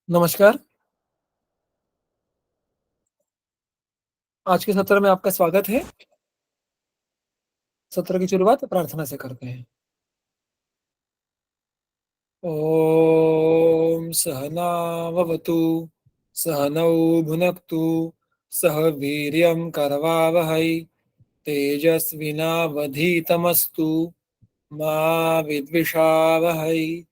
नमस्कार। आज के सत्र में आपका स्वागत है। सत्र की शुरुआत प्रार्थना से करते हैं। ॐ सहनाववतु, सहनौ भुनक्तु, सह वीर्यं करवावहै, तेजस्विनावधीतमस्तु मा विद्विषावहै।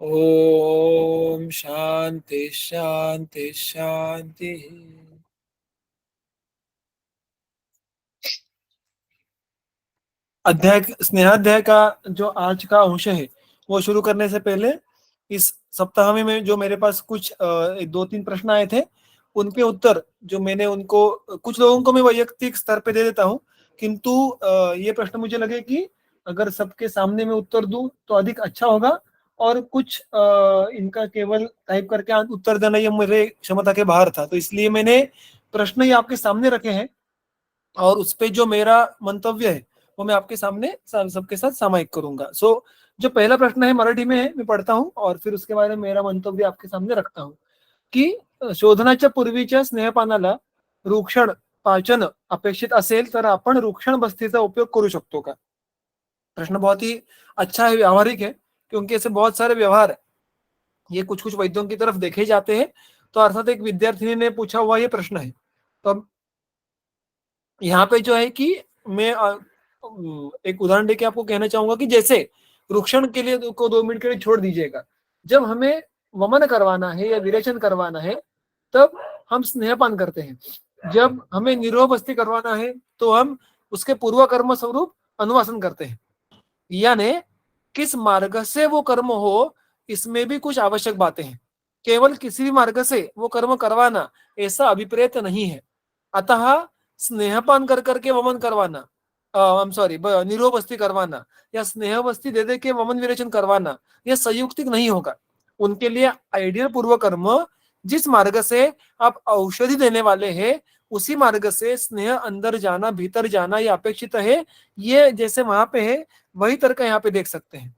ॐ शान्ति शान्ति शान्तिः। अध्याय स्नेहाध्याय का जो आज का अंश है वो शुरू करने से पहले इस सप्ताह में जो मेरे पास कुछ दो तीन प्रश्न आए थे उनके उत्तर जो मैंने उनको कुछ लोगों को मैं वैयक्तिक स्तर पे दे देता हूँ, किंतु ये प्रश्न मुझे लगे कि अगर सबके सामने में उत्तर दूं तो अधिक अच्छा होगा, और कुछ इनका केवल टाइप करके उत्तर देना ये मेरे क्षमता के बाहर था, तो इसलिए मैंने प्रश्न ही आपके सामने रखे हैं और उस पे जो मेरा मंतव्य है वो मैं आपके सामने सबके साथ सामायिक करूंगा। जो पहला प्रश्न है मराठी में है, मैं पढ़ता हूँ और फिर उसके बारे में मेरा मंतव्य आपके सामने रखता हूँ की शोधनाच्या पूर्वीच्या स्नेहपानाला रूक्षण पाचन अपेक्षित असेल तर आपण रूक्षण बस्तीचा उपयोग करू शकतो का। प्रश्न बहुत ही अच्छा है, व्यावहारिक है, क्योंकि ऐसे बहुत सारे व्यवहार ये कुछ कुछ वैद्यों की तरफ देखे जाते हैं। तो अर्थात एक विद्यार्थी ने पूछा हुआ ये प्रश्न है। तो अब यहाँ पे जो है कि मैं एक उदाहरण देके आपको कहना चाहूंगा कि जैसे रुक्षण के लिए को 2 मिनट के लिए छोड़ दीजिएगा, जब हमें वमन करवाना है या विरेचन करवाना है तब हम स्नेहपान करते हैं। जब हमें निरोह बस्ती करवाना है तो हम उसके पूर्व कर्म स्वरूप अनुवासन करते हैं। यानी किस मार्ग से वो कर्म हो इसमें भी कुछ आवश्यक बातें हैं। केवल किसी भी मार्ग से वो कर्म करवाना ऐसा अभिप्रेत नहीं है। अतः स्नेहपान कर करके वमन करवाना, सॉरी निरोह बस्ती करवाना या स्नेह बस्ती दे दे के वमन विरेचन करवाना यह संयुक्तिक नहीं होगा। उनके लिए आइडियल पूर्व कर्म जिस मार्ग से आप औषधि देने वाले हैं उसी मार्ग से स्नेह अंदर जाना भीतर जाना यह अपेक्षित है। ये जैसे वहां पे है वही तर्क यहाँ पे देख सकते हैं।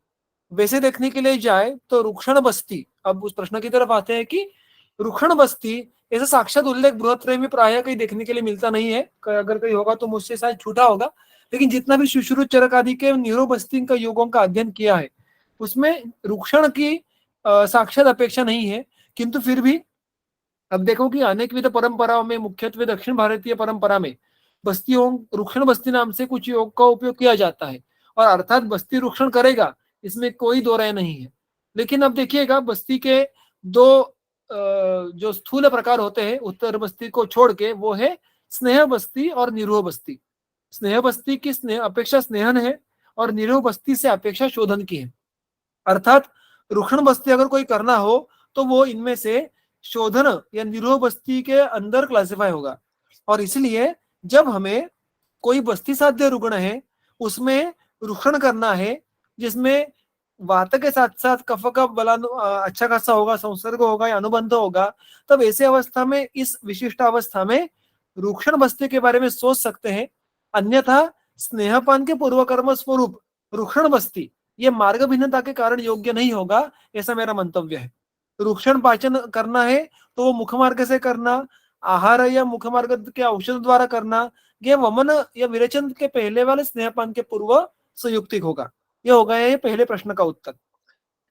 वैसे देखने के लिए जाए तो रुक्षण बस्ती, अब उस प्रश्न की तरफ आते हैं कि रुक्षण बस्ती ऐसा साक्षात उल्लेख बृहत्रय में प्राय कहीं देखने के लिए मिलता नहीं है। अगर कहीं होगा तो मुझसे शायद छूटा होगा, लेकिन जितना भी सुश्रुत चरक आदि के निरो बस्ती का युगों का अध्ययन किया है उसमें रुक्षण की साक्षात अपेक्षा नहीं है। किंतु फिर भी अब देखो कि अनेक विध परंपराओं में मुख्यत्वे दक्षिण भारतीय परंपरा में बस्तियों रुक्षण बस्ती नाम से कुछ योग का उपयोग किया जाता है, और अर्थात बस्ती रुक्षण करेगा इसमें कोई दो राय नहीं है। लेकिन अब देखिएगा बस्ती के दो जो स्थूल प्रकार होते हैं उत्तर बस्ती को छोड़ के, वो है स्नेह बस्ती और निरोह बस्ती। स्नेह बस्ती की स्नेह अपेक्षा स्नेहन है और निरोह बस्ती से अपेक्षा शोधन की है। अर्थात रुक्षण बस्ती अगर कोई करना हो तो वो इनमें से शोधन या निरोह बस्ती के अंदर क्लासिफाई होगा। और इसलिए जब हमें कोई बस्ती साध्य रुग्ण है उसमें रुक्षण करना है जिसमें वात के साथ साथ कफ का बला अच्छा खासा होगा, संसर्ग होगा या अनुबंध होगा, तब ऐसे अवस्था में इस विशिष्ट अवस्था में रुक्षण बस्ती के बारे में सोच सकते हैं। अन्यथा स्नेहपान के पूर्व कर्म स्वरूप रुक्षण बस्ती ये मार्ग भिन्नता के कारण योग्य नहीं होगा, ऐसा मेरा मंतव्य है। रुक्षण पाचन करना है तो वो मुख मार्ग से करना, आहार या मुख मार्ग के औषध द्वारा करना, ये वमन या विरेचन के पहले वाले स्नेहपान के पूर्व संयुक्तिक होगा। ये हो गया ये पहले प्रश्न का उत्तर।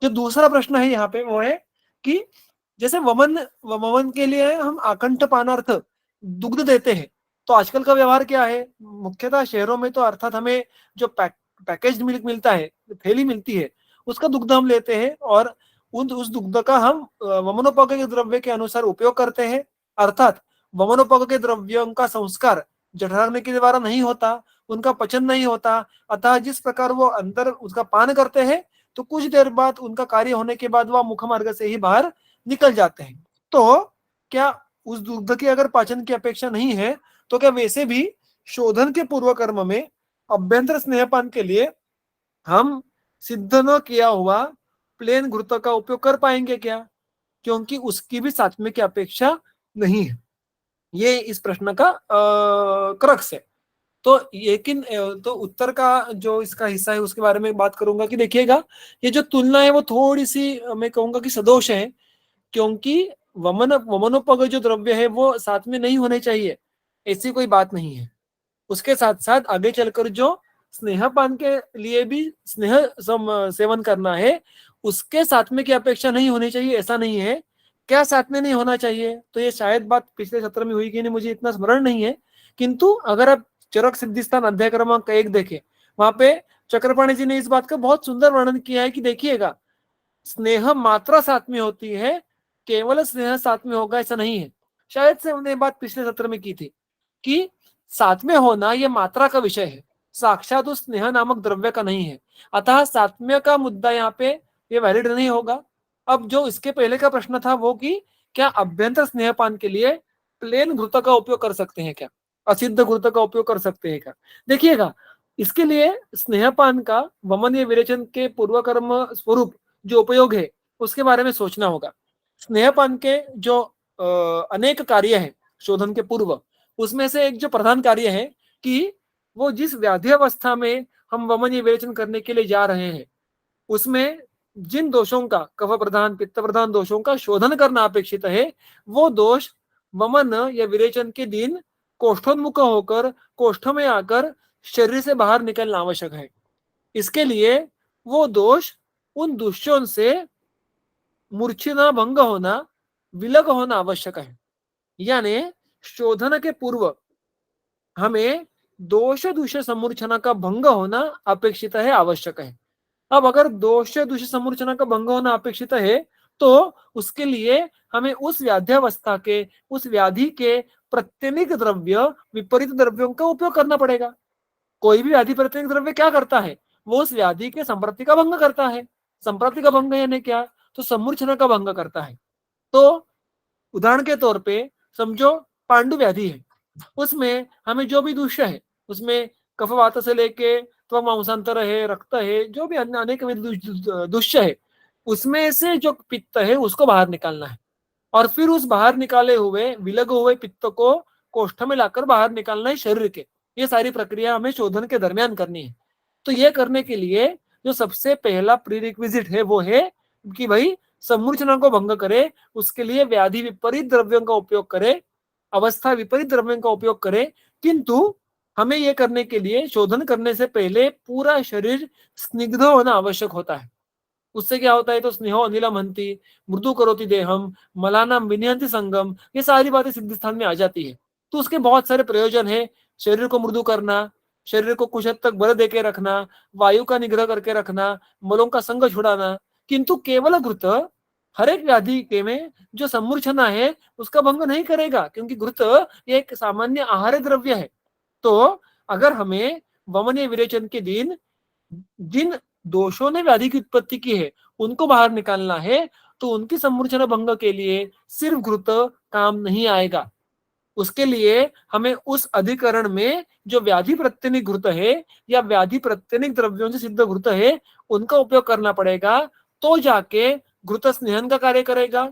जो दूसरा प्रश्न है यहाँ पे वो है कि जैसे वमन वमन के लिए हम आकंठ पानार्थ दुग्ध देते हैं, तो आजकल का व्यवहार क्या है, मुख्यतः शहरों में तो अर्थात हमें जो पैकेज्ड मिल्क मिलता है, थैली मिलती है, उसका दुग्ध हम लेते हैं और उस दुग्ध का हम वमनोपभोग के द्रव्य के अनुसार उपयोग करते हैं। अर्थात वमनोपभोग के द्रव्यों का संस्कार जठराग्नि के द्वारा नहीं होता, उनका पचन नहीं होता। अतः जिस प्रकार वो अंदर उसका पान करते हैं तो कुछ देर बाद उनका कार्य होने के बाद वह मुख मार्ग से ही बाहर निकल जाते हैं। तो क्या उस दुग्ध की अगर पाचन की अपेक्षा नहीं है तो क्या वैसे भी शोधन के पूर्व कर्म में अभ्यंतर स्नेहपान के लिए हम सिद्ध न किया हुआ प्लेन घृत का उपयोग कर पाएंगे क्या, क्योंकि उसकी भी सात्विक की अपेक्षा नहीं है। ये इस प्रश्न का क्रक्स है। तो लेकिन तो उत्तर का जो इसका हिस्सा है उसके बारे में बात करूंगा कि देखिएगा ये जो तुलना है वो थोड़ी सी मैं कहूंगा कि सदोष है, क्योंकि वमनोपग जो द्रव्य है वो साथ में नहीं होने चाहिए, ऐसी कोई बात नहीं है। उसके साथ साथ आगे चलकर जो स्नेहपान के लिए भी सेवन करना है, उसके साथ में की अपेक्षा नहीं होनी चाहिए, ऐसा नहीं है। क्या साथ में नहीं होना चाहिए, तो ये शायद बात पिछले सत्र में हुई कि नहीं, मुझे इतना स्मरण नहीं है। किंतु अगर आप चरक सिद्धिस्थान अध्याय क्रमांक 1 देखें, वहां पे चक्रपाणी जी ने इस बात का बहुत सुंदर वर्णन किया है कि देखिएगा, स्नेह मात्रा साथ में होती है, केवल स्नेह साथ में होगा ऐसा नहीं है। शायद से हमने बात पिछले सत्र में की थी कि साथ में होना यह मात्रा का विषय है, साक्षात उस स्नेह नामक द्रव्य का नहीं है। अतः सात्म्य का मुद्दा यहाँ पे ये वैलिड नहीं होगा। अब जो इसके पहले का प्रश्न था वो कि क्या अभ्यंतर स्नेहपान के लिए प्लेन घृत का उपयोग कर सकते हैं क्या, असिद्ध घृत का उपयोग कर सकते हैं क्या? देखिएगा, इसके लिए स्नेहपान का वमन या विरेचन के पूर्व कर्म स्वरूप जो उपयोग है उसके बारे में सोचना होगा। स्नेहपान के जो अनेक कार्य है शोधन के पूर्व, उसमें से एक जो प्रधान कार्य है कि वो जिस व्याधि अवस्था में हम वमन या विरेचन करने के लिए जा रहे हैं, उसमें जिन दोषों का, कफ प्रधान पित्त प्रधान दोषों का शोधन करना अपेक्षित है, वो दोष वमन या विरेचन के दिन कोष्ठोन्मुख होकर कोष्ठ में आकर शरीर से बाहर निकलना आवश्यक है। इसके लिए वो दोष उन दुष्यों से मूर्छना भंग होना, विलग होना आवश्यक है। यानी शोधन के पूर्व हमें दोष दूष समूर्छना का भंग होना अपेक्षित है, आवश्यक है। अब अगर दोष दूष समूर्छना का भंग होना अपेक्षित है, तो उसके लिए हमें उस व्याध्यावस्था के, उस व्याधि के प्रत्यनिक द्रव्य, विपरीत द्रव्यों का उपयोग करना पड़ेगा। कोई भी व्याधि प्रत्यनिक द्रव्य क्या करता है, वो उस व्याधि के संप्रति का भंग करता है। संप्रति का भंग यानी क्या, तो समूर्छना का भंग करता है। तो उदाहरण के तौर पे समझो पांडु व्याधि है, उसमें हमें जो भी दुष्य है, उसमें कफवात से लेके त्वम मांसांतर है, रक्त है, जो भी अन्य अनेक दुष्य है, उसमें से जो पित्त है उसको बाहर निकालना है, और फिर उस बाहर निकाले हुए विलग हुए पित्त को कोष्ठ में लाकर बाहर निकालना है शरीर के। ये सारी प्रक्रिया हमें शोधन के दरमियान करनी है। तो ये करने के लिए जो सबसे पहला प्रीरिक्विजिट है वो है कि भाई समूर्छना को भंग करे, उसके लिए व्याधि विपरीत द्रव्यों का उपयोग करे, अवस्था विपरीत द्रव्यों का उपयोग करे। किंतु हमें यह करने के लिए शोधन करने से पहले पूरा शरीर स्निग्ध होना आवश्यक होता है। उससे क्या होता है, तो स्नेहो अनिलम हंति, मृदु करोति देहम, मलानाम विनयंति संगम, ये सारी बातें सिद्ध स्थान में आ जाती है। तो उसके बहुत सारे प्रयोजन है। शरीर को मृदु करना, शरीर को कुछ हद तक बल देके रखना, वायु का निग्रह करके रखना, मलों का संग छुड़ाना। किंतु केवल घृत हर एक व्याधि के में जो समूर्छना है उसका भंग नहीं करेगा, क्योंकि घृत एक सामान्य आहार द्रव्य है। तो अगर हमें वमन या विरेचन के दिन जिन दोषों ने व्याधि की उत्पत्ति की है उनको बाहर निकालना है, तो उनकी समूर्छना भंग के लिए सिर्फ घृत काम नहीं आएगा। उसके लिए हमें उस अधिकरण में जो व्याधि प्रत्यनिक घृत है या व्याधि प्रत्यनिक द्रव्यों से सिद्ध घृत है उनका उपयोग करना पड़ेगा। तो जाके घृत स्नेहन का कार्य करेगा,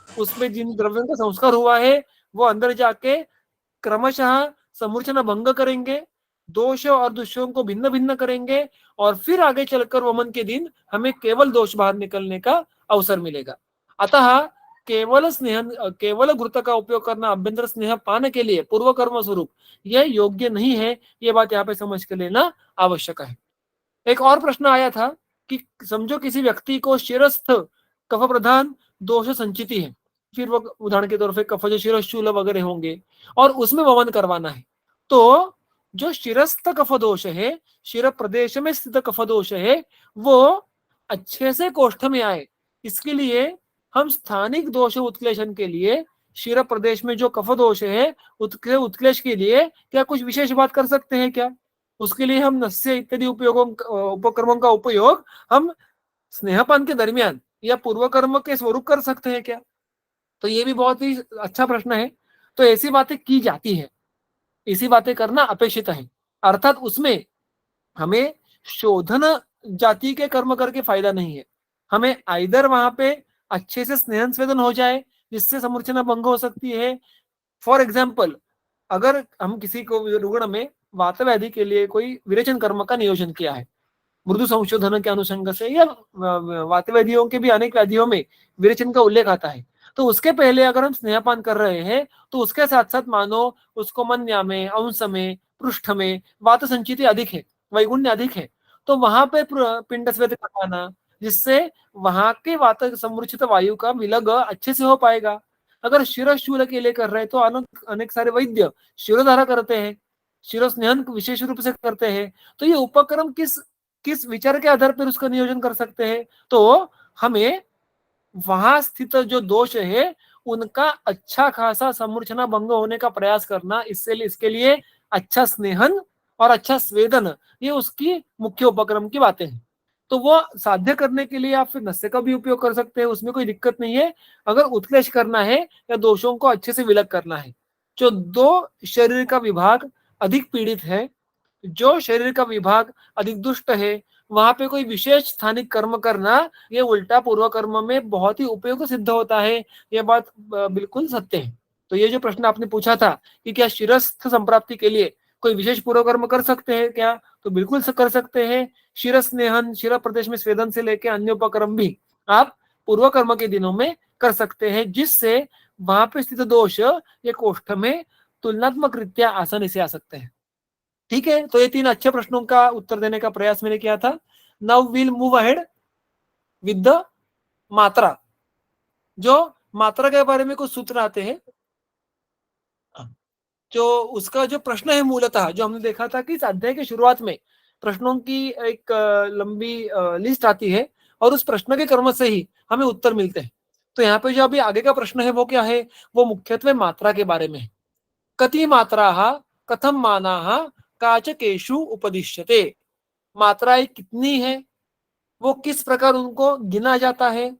उसमें जिन द्रव्यों का संस्कार हुआ है वो अंदर जाके क्रमशः समूर्छना भंग करेंगे, दोष और दुष्यों को भिन्न भिन्न करेंगे, और फिर आगे चलकर वमन के दिन हमें केवल दोष बाहर निकलने का अवसर मिलेगा। अतः केवल घृत का उपयोग करना अभ्यंतर स्नेह पान के लिए पूर्व कर्म स्वरूप यह योग्य नहीं है। यह बात यहाँ पे समझ के लेना आवश्यक है। एक और प्रश्न आया था कि समझो किसी व्यक्ति को शिरस्थ कफ प्रधान दोष संचिति है, फिर वो उदाहरण के तौर पे कफ जो शिरशूल वगैरह होंगे और उसमें वमन करवाना है। तो जो शिरस्थ कफ दोष है, शिर प्रदेश में स्थित कफ दोष है, वो अच्छे से कोष्ठ में आए, इसके लिए हम स्थानिक दोष उत्क्लेशन के लिए शिर प्रदेश में जो कफ दोष है उत्क्लेश के लिए क्या कुछ विशेष बात कर सकते हैं क्या? उसके लिए हम नस्य इत्यादि उपक्रमों का उपयोग हम स्नेहपान के दरमियान या पूर्व कर्म के स्वरूप कर सकते हैं क्या? तो ये भी बहुत ही अच्छा प्रश्न है। तो ऐसी बातें की जाती है, ऐसी बातें करना अपेक्षित है। अर्थात उसमें हमें शोधन जाति के कर्म करके फायदा नहीं है। हमें आइदर वहां पे अच्छे से स्नेहन स्वेदन हो जाए जिससे समूर्छना भंग हो सकती है। फॉर एग्जाम्पल, अगर हम किसी को रुग्ण में वात व्याधि के लिए कोई विरेचन कर्म का नियोजन किया है मृदु संशोधन के अनुसंग से, या वात व्याधियों के भी अनेक व्याधियों में विरेचन का उल्लेख आता है, तो उसके पहले अगर हम स्नेहपान कर रहे हैं तो उसके साथ साथ मानो उसको मन्या में, अंश में, पृष्ठ में वात संचिति अधिक है, वैगुण्य अधिक है, तो वहां पे पिंड स्वेद लगाना, जिससे वहां के वात समूर्छित वायु का विलग अच्छे से हो पाएगा। अगर शिरो शूल के लिए कर रहे हैं तो अनेक सारे वैद्य शिरोधारा करते हैं, शिरो स्नेहन विशेष रूप से करते हैं। तो ये उपक्रम किस किस विचार के आधार पर उसका नियोजन कर सकते हैं, तो हमें वहां स्थित जो दोष है उनका अच्छा खासा समूर्छना भंग होने का प्रयास करना, इसके लिए अच्छा स्नेहन और अच्छा स्वेदन, ये उसकी मुख्य उपक्रम की बातें हैं। तो वो साध्य करने के लिए आप फिर नस्य का भी उपयोग कर सकते हैं, उसमें कोई दिक्कत नहीं है। अगर उत्क्लेश करना है या दोषों को अच्छे से विलग करना है, जो दो शरीर का विभाग अधिक पीड़ित है, जो शरीर का विभाग अधिक दुष्ट है, वहां पे कोई विशेष स्थानिक कर्म करना ये उल्टा पूर्व कर्म में बहुत ही उपयोगी सिद्ध होता है। ये बात बिल्कुल सत्य है। तो ये जो प्रश्न आपने पूछा था कि क्या शिरस्थ संप्राप्ति के लिए कोई विशेष पूर्व कर्म कर सकते हैं क्या, तो बिल्कुल कर सकते हैं। शिर स्नेहन, शिर प्रदेश में स्वेदन से लेकर अन्य उपक्रम भी आप पूर्व कर्म के दिनों में कर सकते हैं, जिससे वहां पे स्थित दोष ये कोष्ठ में तुलनात्मक रीत्या आसानी से आ सकते हैं। ठीक है, तो ये 3 अच्छे प्रश्नों का उत्तर देने का प्रयास मैंने किया था। Now will move ahead with the मात्रा। जो मात्रा के बारे में कुछ सूत्र आते हैं, जो उसका जो प्रश्न है मूलतः जो हमने देखा था कि इस अध्याय के शुरुआत में प्रश्नों की एक लंबी लिस्ट आती है और उस प्रश्न के क्रम से ही हमें उत्तर मिलते हैं। तो यहाँ पे जो अभी आगे का प्रश्न है वो क्या है, वो मुख्यत्वे मात्रा के बारे में है। कति मात्राः कथम मानाः काचकेषु उपदिश्यते। मात्राएं कितनी है, वो किस प्रकार उनको गिना जाता है,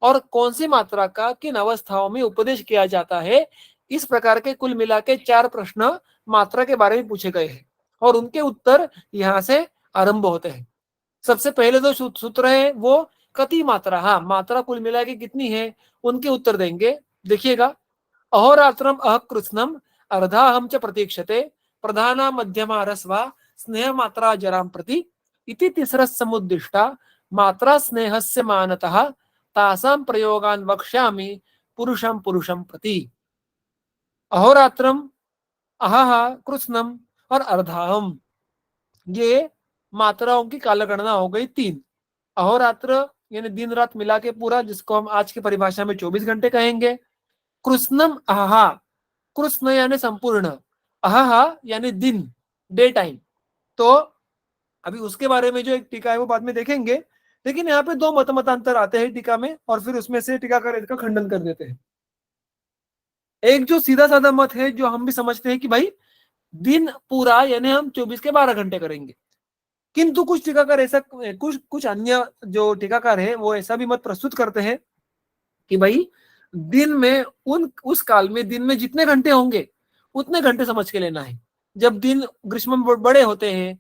और कौन सी मात्रा का किन अवस्थाओं में उपदेश किया जाता है। इस प्रकार के कुल मिला के 4 प्रश्न मात्रा के बारे में पूछे गए हैं और उनके उत्तर यहाँ से आरंभ होते हैं। सबसे पहले जो सूत्र है वो कति मात्रा, हाँ मात्रा कुल मिला के कितनी है उनके उत्तर देंगे। देखिएगा, अहोरात्रम अह कृत्स्नम अर्धाहम च प्रतीक्षते प्रधाना मध्यमा रस्वा स्नेह मात्रा जराम प्रति इति तिसरः समुद्दिष्टा मात्रा स्नेहस्य मानतः तासां प्रयोगान् वक्ष्यामि पुरुषं पुरुषं प्रति। अहोरात्रम, अहह, कृत्स्नम और अर्धाहम, ये मात्राओं की कालगणना हो गई 3। अहोरात्र यानी दिन रात मिला के पूरा, जिसको हम आज की परिभाषा में 24 घंटे कहेंगे। कृत्स्नम अहहा, कृष्ण यानी संपूर्ण, अहहा यानी दिन, डे टाइम। तो अभी उसके बारे में जो एक टीका है वो बाद में देखेंगे, लेकिन यहाँ पे 2 मतांतर आते हैं टीका में और फिर उसमें से टीकाकार इसका खंडन कर देते हैं। एक जो सीधा साधा मत है जो हम भी समझते हैं कि भाई दिन पूरा यानी हम 24 के 12 घंटे करेंगे, किंतु कुछ टीकाकार ऐसा, कुछ अन्य जो टीकाकार है वो ऐसा भी मत प्रस्तुत करते हैं कि भाई दिन में उस काल में दिन में जितने घंटे होंगे उतने घंटे समझ के लेना है। जब दिन ग्रीष्म में बड़े होते हैं,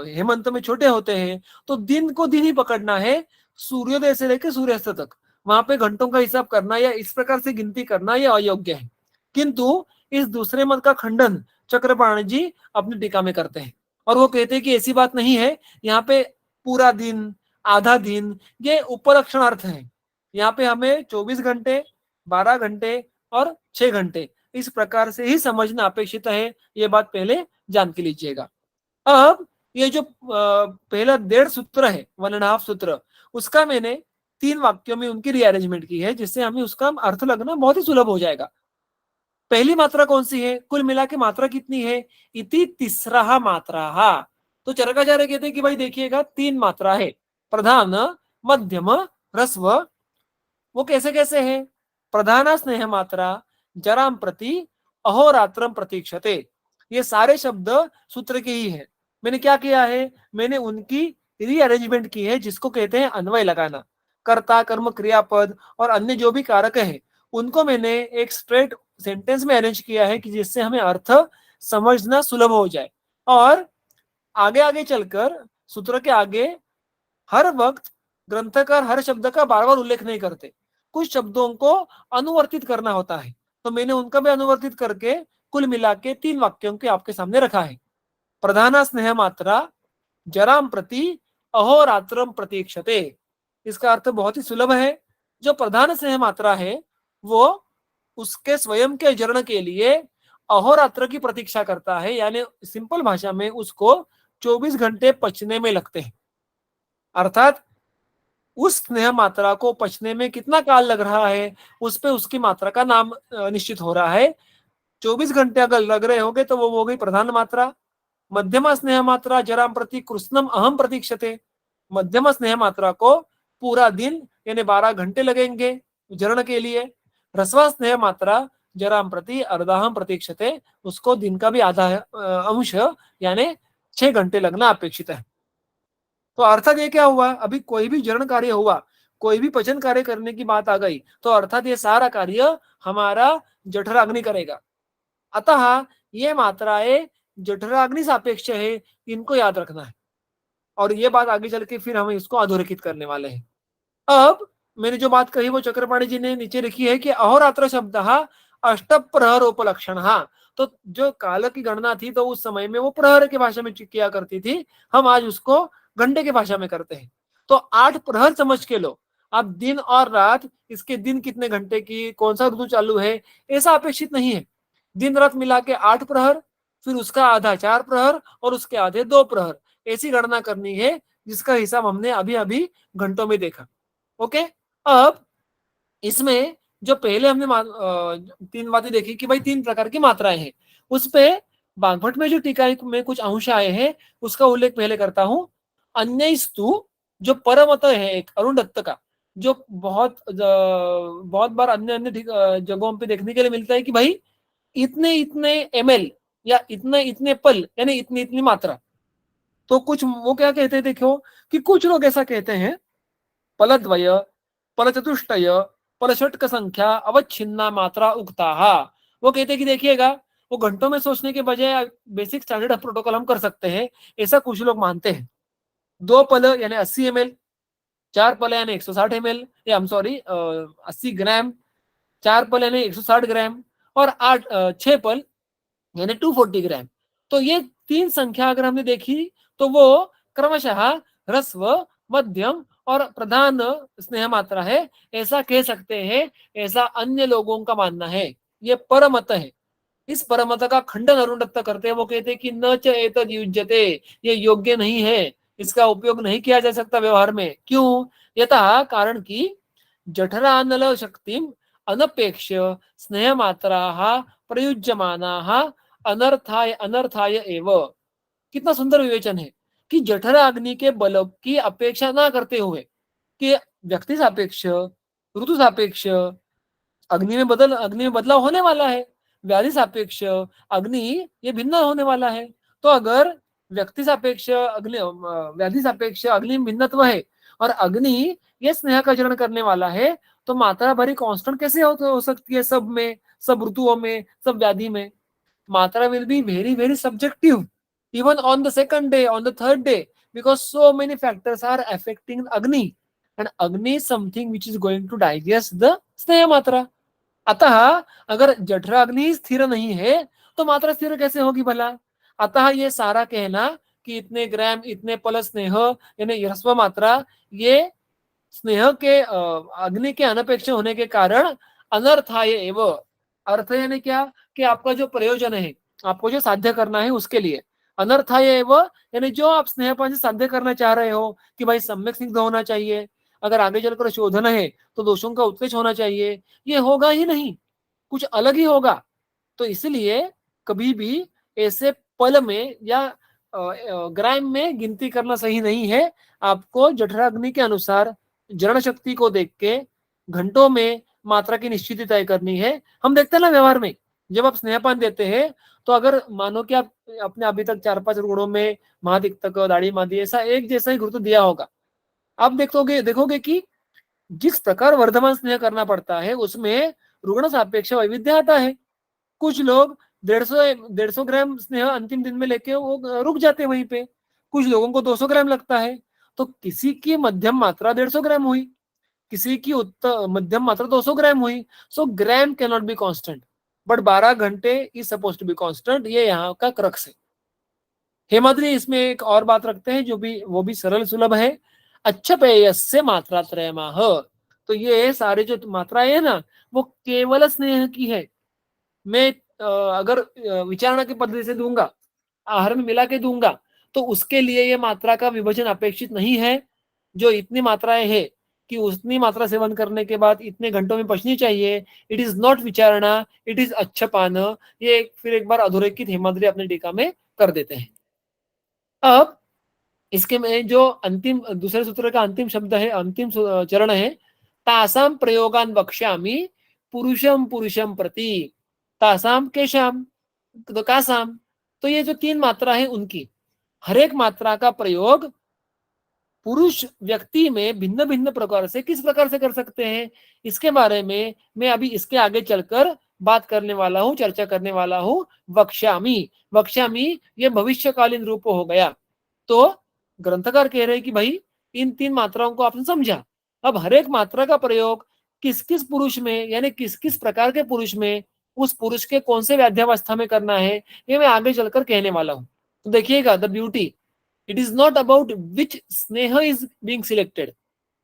हेमंत में छोटे होते हैं, तो दिन को दिन ही पकड़ना है, सूर्योदय से लेकर सूर्यास्त तक वहां पे घंटों का हिसाब करना या इस प्रकार से गिनती करना यह अयोग्य है। किंतु इस दूसरे मत का खंडन चक्रपाणी जी अपनी टीका में करते हैं और वो कहते हैं कि ऐसी बात नहीं है। यहाँ पे पूरा दिन, आधा दिन, ये उपलक्षणार्थ है। यहाँ पे हमें 24 घंटे, 12 घंटे और 6 घंटे इस प्रकार से ही समझना अपेक्षित है। ये बात पहले जान के लीजिएगा। अब ये जो पहला 1.5 सूत्र है, 1.5 सूत्र, उसका मैंने 3 वाक्यों में उनकी रीअरेंजमेंट की है, जिससे हमें उसका अर्थ लगना बहुत ही सुलभ हो जाएगा। पहली मात्रा कौन सी है, कुल मिला के मात्रा कितनी है, इति तिसरा मात्रा। तो चरकाचार्य कहते हैं कि भाई देखिएगा 3 मात्रा है, प्रधान, मध्यम, ह्रस्व। वो कैसे कैसे है, प्रधाना स्नेह मात्रा जराम प्रति अहोरात्रम प्रतीक्षते। ये सारे शब्द सूत्र के ही है। मैंने क्या किया है, मैंने उनकी रीअरेंजमेंट की है, जिसको कहते हैं अन्वय लगाना। कर्ता, कर्म, क्रियापद और अन्य जो भी कारक है उनको मैंने एक स्ट्रेट सेंटेंस में अरेंज किया है कि जिससे हमें अर्थ समझना सुलभ हो जाए। और आगे आगे चलकर सूत्र के आगे हर वक्त ग्रंथकार हर शब्द का बार बार उल्लेख नहीं करते, कुछ शब्दों को अनुवर्तित करना होता है। तो मैंने उनका भी अनुवर्तित करके कुल मिला के 3 वाक्यों के आपके सामने रखा है। प्रधाना स्नेह मात्रा जराम प्रति अहोरात्रम प्रतीक्षते। इसका अर्थ बहुत ही सुलभ है। जो प्रधान स्नेह मात्रा है वो उसके स्वयं के जरण के लिए अहोरात्र की प्रतीक्षा करता है, यानी सिंपल भाषा में उसको 24 घंटे पचने में लगते हैं। अर्थात उस स्नेह मात्रा को पचने में कितना काल लग रहा है, उस पे उसकी मात्रा का नाम निश्चित हो रहा है। 24 घंटे अगर लग रहे होंगे तो वो हो गई प्रधान मात्रा। मध्यमा स्नेह मात्रा जराम प्रति कृष्णम अहम प्रतीक्षते। मध्यमा स्नेह मात्रा को पूरा दिन यानी 12 घंटे लगेंगे जरण के लिए। रसवा स्नेह मात्रा जराम प्रति अर्धाहम प्रतीक्षते, उसको दिन का भी आधा अंश यानी 6 घंटे लगना अपेक्षित है। तो अर्थात ये क्या हुआ, अभी कोई भी जरण कार्य हुआ, कोई भी पचन कार्य करने की बात आ गई, तो अर्थात ये सारा कार्य हमारा जठराग्नि करेगा। अतः ये मात्राएं जठराग्नि सापेक्ष है, इनको याद रखना है। और ये बात आगे चल के फिर हम इसको अधोरेखित करने वाले हैं। अब मैंने जो बात कही वो चक्रपाणी जी ने नीचे लिखी है कि अहोरात्र शब्द अष्ट प्रहरोपलक्षण। तो जो काल की गणना थी तो उस समय में वो प्रहर की भाषा में किया करती थी, हम आज उसको घंटे की भाषा में करते हैं। तो 8 प्रहर समझ के लो। अब दिन और रात, इसके दिन कितने घंटे की, कौन सा ऋतु चालू है, ऐसा अपेक्षित नहीं है। दिन रात मिला के 8 प्रहर, फिर उसका आधा 4 प्रहर और उसके आधे 2 प्रहर, ऐसी गणना करनी है, जिसका हिसाब हमने अभी अभी घंटों में देखा। ओके। अब इसमें जो पहले हमने 3 बातें देखी कि भाई 3 प्रकार की मात्राएं हैं, उस पे बागभट में जो टीका में कुछ अंश आए हैं उसका उल्लेख पहले करता हूं। अन्यस्तु जो परमत है एक अरुण दत्त का, जो बहुत बार अन्य अन्य जगहों पे देखने के लिए मिलता है कि भाई इतने इतने ml या इतने इतने पल यानी इतनी इतनी मात्रा। तो कुछ वो क्या कहते हैं देखो, कि कुछ लोग ऐसा कहते हैं पलद्वय पलचतुष्टय पलषटक संख्या अवच्छिन्ना मात्रा उक्ता। वो कहते हैं कि देखिएगा, वो घंटों में सोचने के बजाय बेसिक स्टैंडर्ड प्रोटोकॉल हम कर सकते हैं, ऐसा कुछ लोग मानते हैं। 2 पल यानी 80 ml, 4 पल यानी 160 ml, या हम सॉरी 80 ग्राम, 4 पल यानी 160 ग्राम, और 6 पल यानी 240 ग्राम। तो ये 3 संख्या अगर हमने देखी तो वो क्रमशः ह्रस्व, मध्यम और प्रधान स्नेह मात्रा है, ऐसा कह सकते हैं। ऐसा अन्य लोगों का मानना है, ये परमत है। इस परमत का खंडन अरुण दत्त करते हैं। वो कहते हैं कि न च एतद् युज्यते, ये योग्य नहीं है, इसका उपयोग नहीं किया जा सकता व्यवहार में। क्यों? यतः कारण की जठरानल शक्तिम अनपेक्ष स्नेह मात्रा प्रयुज्यमाना अनर्थाय अनर्थाय एव। कितना सुंदर विवेचन है कि जठर अग्नि के बल की अपेक्षा ना करते हुए, कि व्यक्ति सापेक्ष, ऋतु सापेक्ष अग्नि में बदलाव होने वाला है, व्याधि सापेक्ष अग्नि ये भिन्न होने वाला है। तो अगर व्यक्ति सापेक्ष अग्नि व्याधि सापेक्ष अग्नि में भिन्नत्व है और अग्नि ये स्नेह का जरण करने वाला है, तो मात्रा भरी कांस्टेंट कैसे हो सकती है सब में, सब ऋतुओं में, सब व्याधि में? Matra will be very, very subjective, even on the second day, on the third day, because so many factors are affecting Agni, and Agni is something which is going to digest the Sneha Matra. अतः अगर जठरा अग्नि स्थिर नहीं है तो मात्रा स्थिर कैसे होगी भला? अतः ये सारा कहना कि इतने ग्राम इतने पल स्नेह यानी ह्रस्व मात्रा, ये स्नेह के अग्नि के अनपेक्ष होने के कारण अनर्थाय एव। अर्थ यानी क्या, कि आपका जो प्रयोजन है, आपको जो साध्य करना है उसके लिए। अनर्थाय एव यानी जो आप स्नेहपान से साध्य करना चाह रहे हो कि भाई सम्यक स्निग्ध होना चाहिए, अगर आगे चलकर शोधन है तो दोषों का उत्कर्ष होना चाहिए, ये होगा ही नहीं, कुछ अलग ही होगा। तो इसलिए कभी भी ऐसे पल में या ग्राम में गिनती करना सही नहीं है। आपको जठराग्नि के अनुसार जरण शक्ति को देख के घंटों में मात्रा की निश्चित तय करनी है। हम देखते हैं ना व्यवहार में, जब आप स्नेहपान देते हैं तो अगर मानो कि आप अपने अभी तक 4-5 गुणों में महाधिक्तक दाढ़ी मादी ऐसा एक जैसा ही गुरुत्व दिया होगा, आप देखोगे कि जिस प्रकार वर्धमान स्नेह करना पड़ता है उसमें रुग्ण सापेक्ष वैविध्य आता है। कुछ लोग 150 ग्राम स्नेह अंतिम दिन में लेके वो रुक जाते हैं वहीं पे, कुछ लोगों को 200 ग्राम लगता है। तो किसी की मध्यम मात्रा 150 ग्राम हुई, किसी की मध्यम मात्रा 200 ग्राम हुई। So gram can not be constant, but 12 घंटे is suppose to be constant. ये यहाँ का क्रक्स है। हेमाद्री इसमें एक और बात रखते हैं जो भी वो भी सरल सुलभ है। अच्छा पेयस्य मात्रा त्रयमाह। तो ये सारे जो मात्राएं है ना, वो केवल स्नेह की है। मैं अगर विचारणा की पद्धति से दूंगा, आहार में मिला के दूंगा, तो उसके लिए ये मात्रा का विभाजन अपेक्षित नहीं है। जो इतनी मात्राएं है कि उतनी मात्रा सेवन करने के बाद इतने घंटों में पचनी चाहिए, इट इज नॉट विचारणा, इट इज अच्छपान। ये फिर एक बार अधोरेखित हेमाद्रि अपने टीका में कर देते हैं। अब इसके में जो अंतिम दूसरे सूत्र का अंतिम शब्द है, अंतिम चरण है, तासाम प्रयोगान वक्ष्यामि पुरुषम पुरुषम प्रति तासाम केशाम तो कासाम। तो ये जो तीन मात्रा है उनकी हर एक मात्रा का प्रयोग पुरुष व्यक्ति में भिन्न भिन्न प्रकार से किस प्रकार से कर सकते हैं, इसके बारे में मैं अभी इसके आगे चलकर बात करने वाला हूं, चर्चा करने वाला हूं। वक्ष्यामि, वक्ष्यामि ये भविष्यकालीन रूप हो गया। तो ग्रंथकार कह रहे हैं कि भाई इन तीन मात्राओं को आपने समझा, अब हर एक मात्रा का प्रयोग किस किस पुरुष में, यानी किस किस प्रकार के पुरुष में, उस पुरुष के कौन से व्याध्यावस्था में करना है, ये मैं आगे चलकर कहने वाला हूं। तो देखिएगा the beauty, it is not about which sneha is being selected,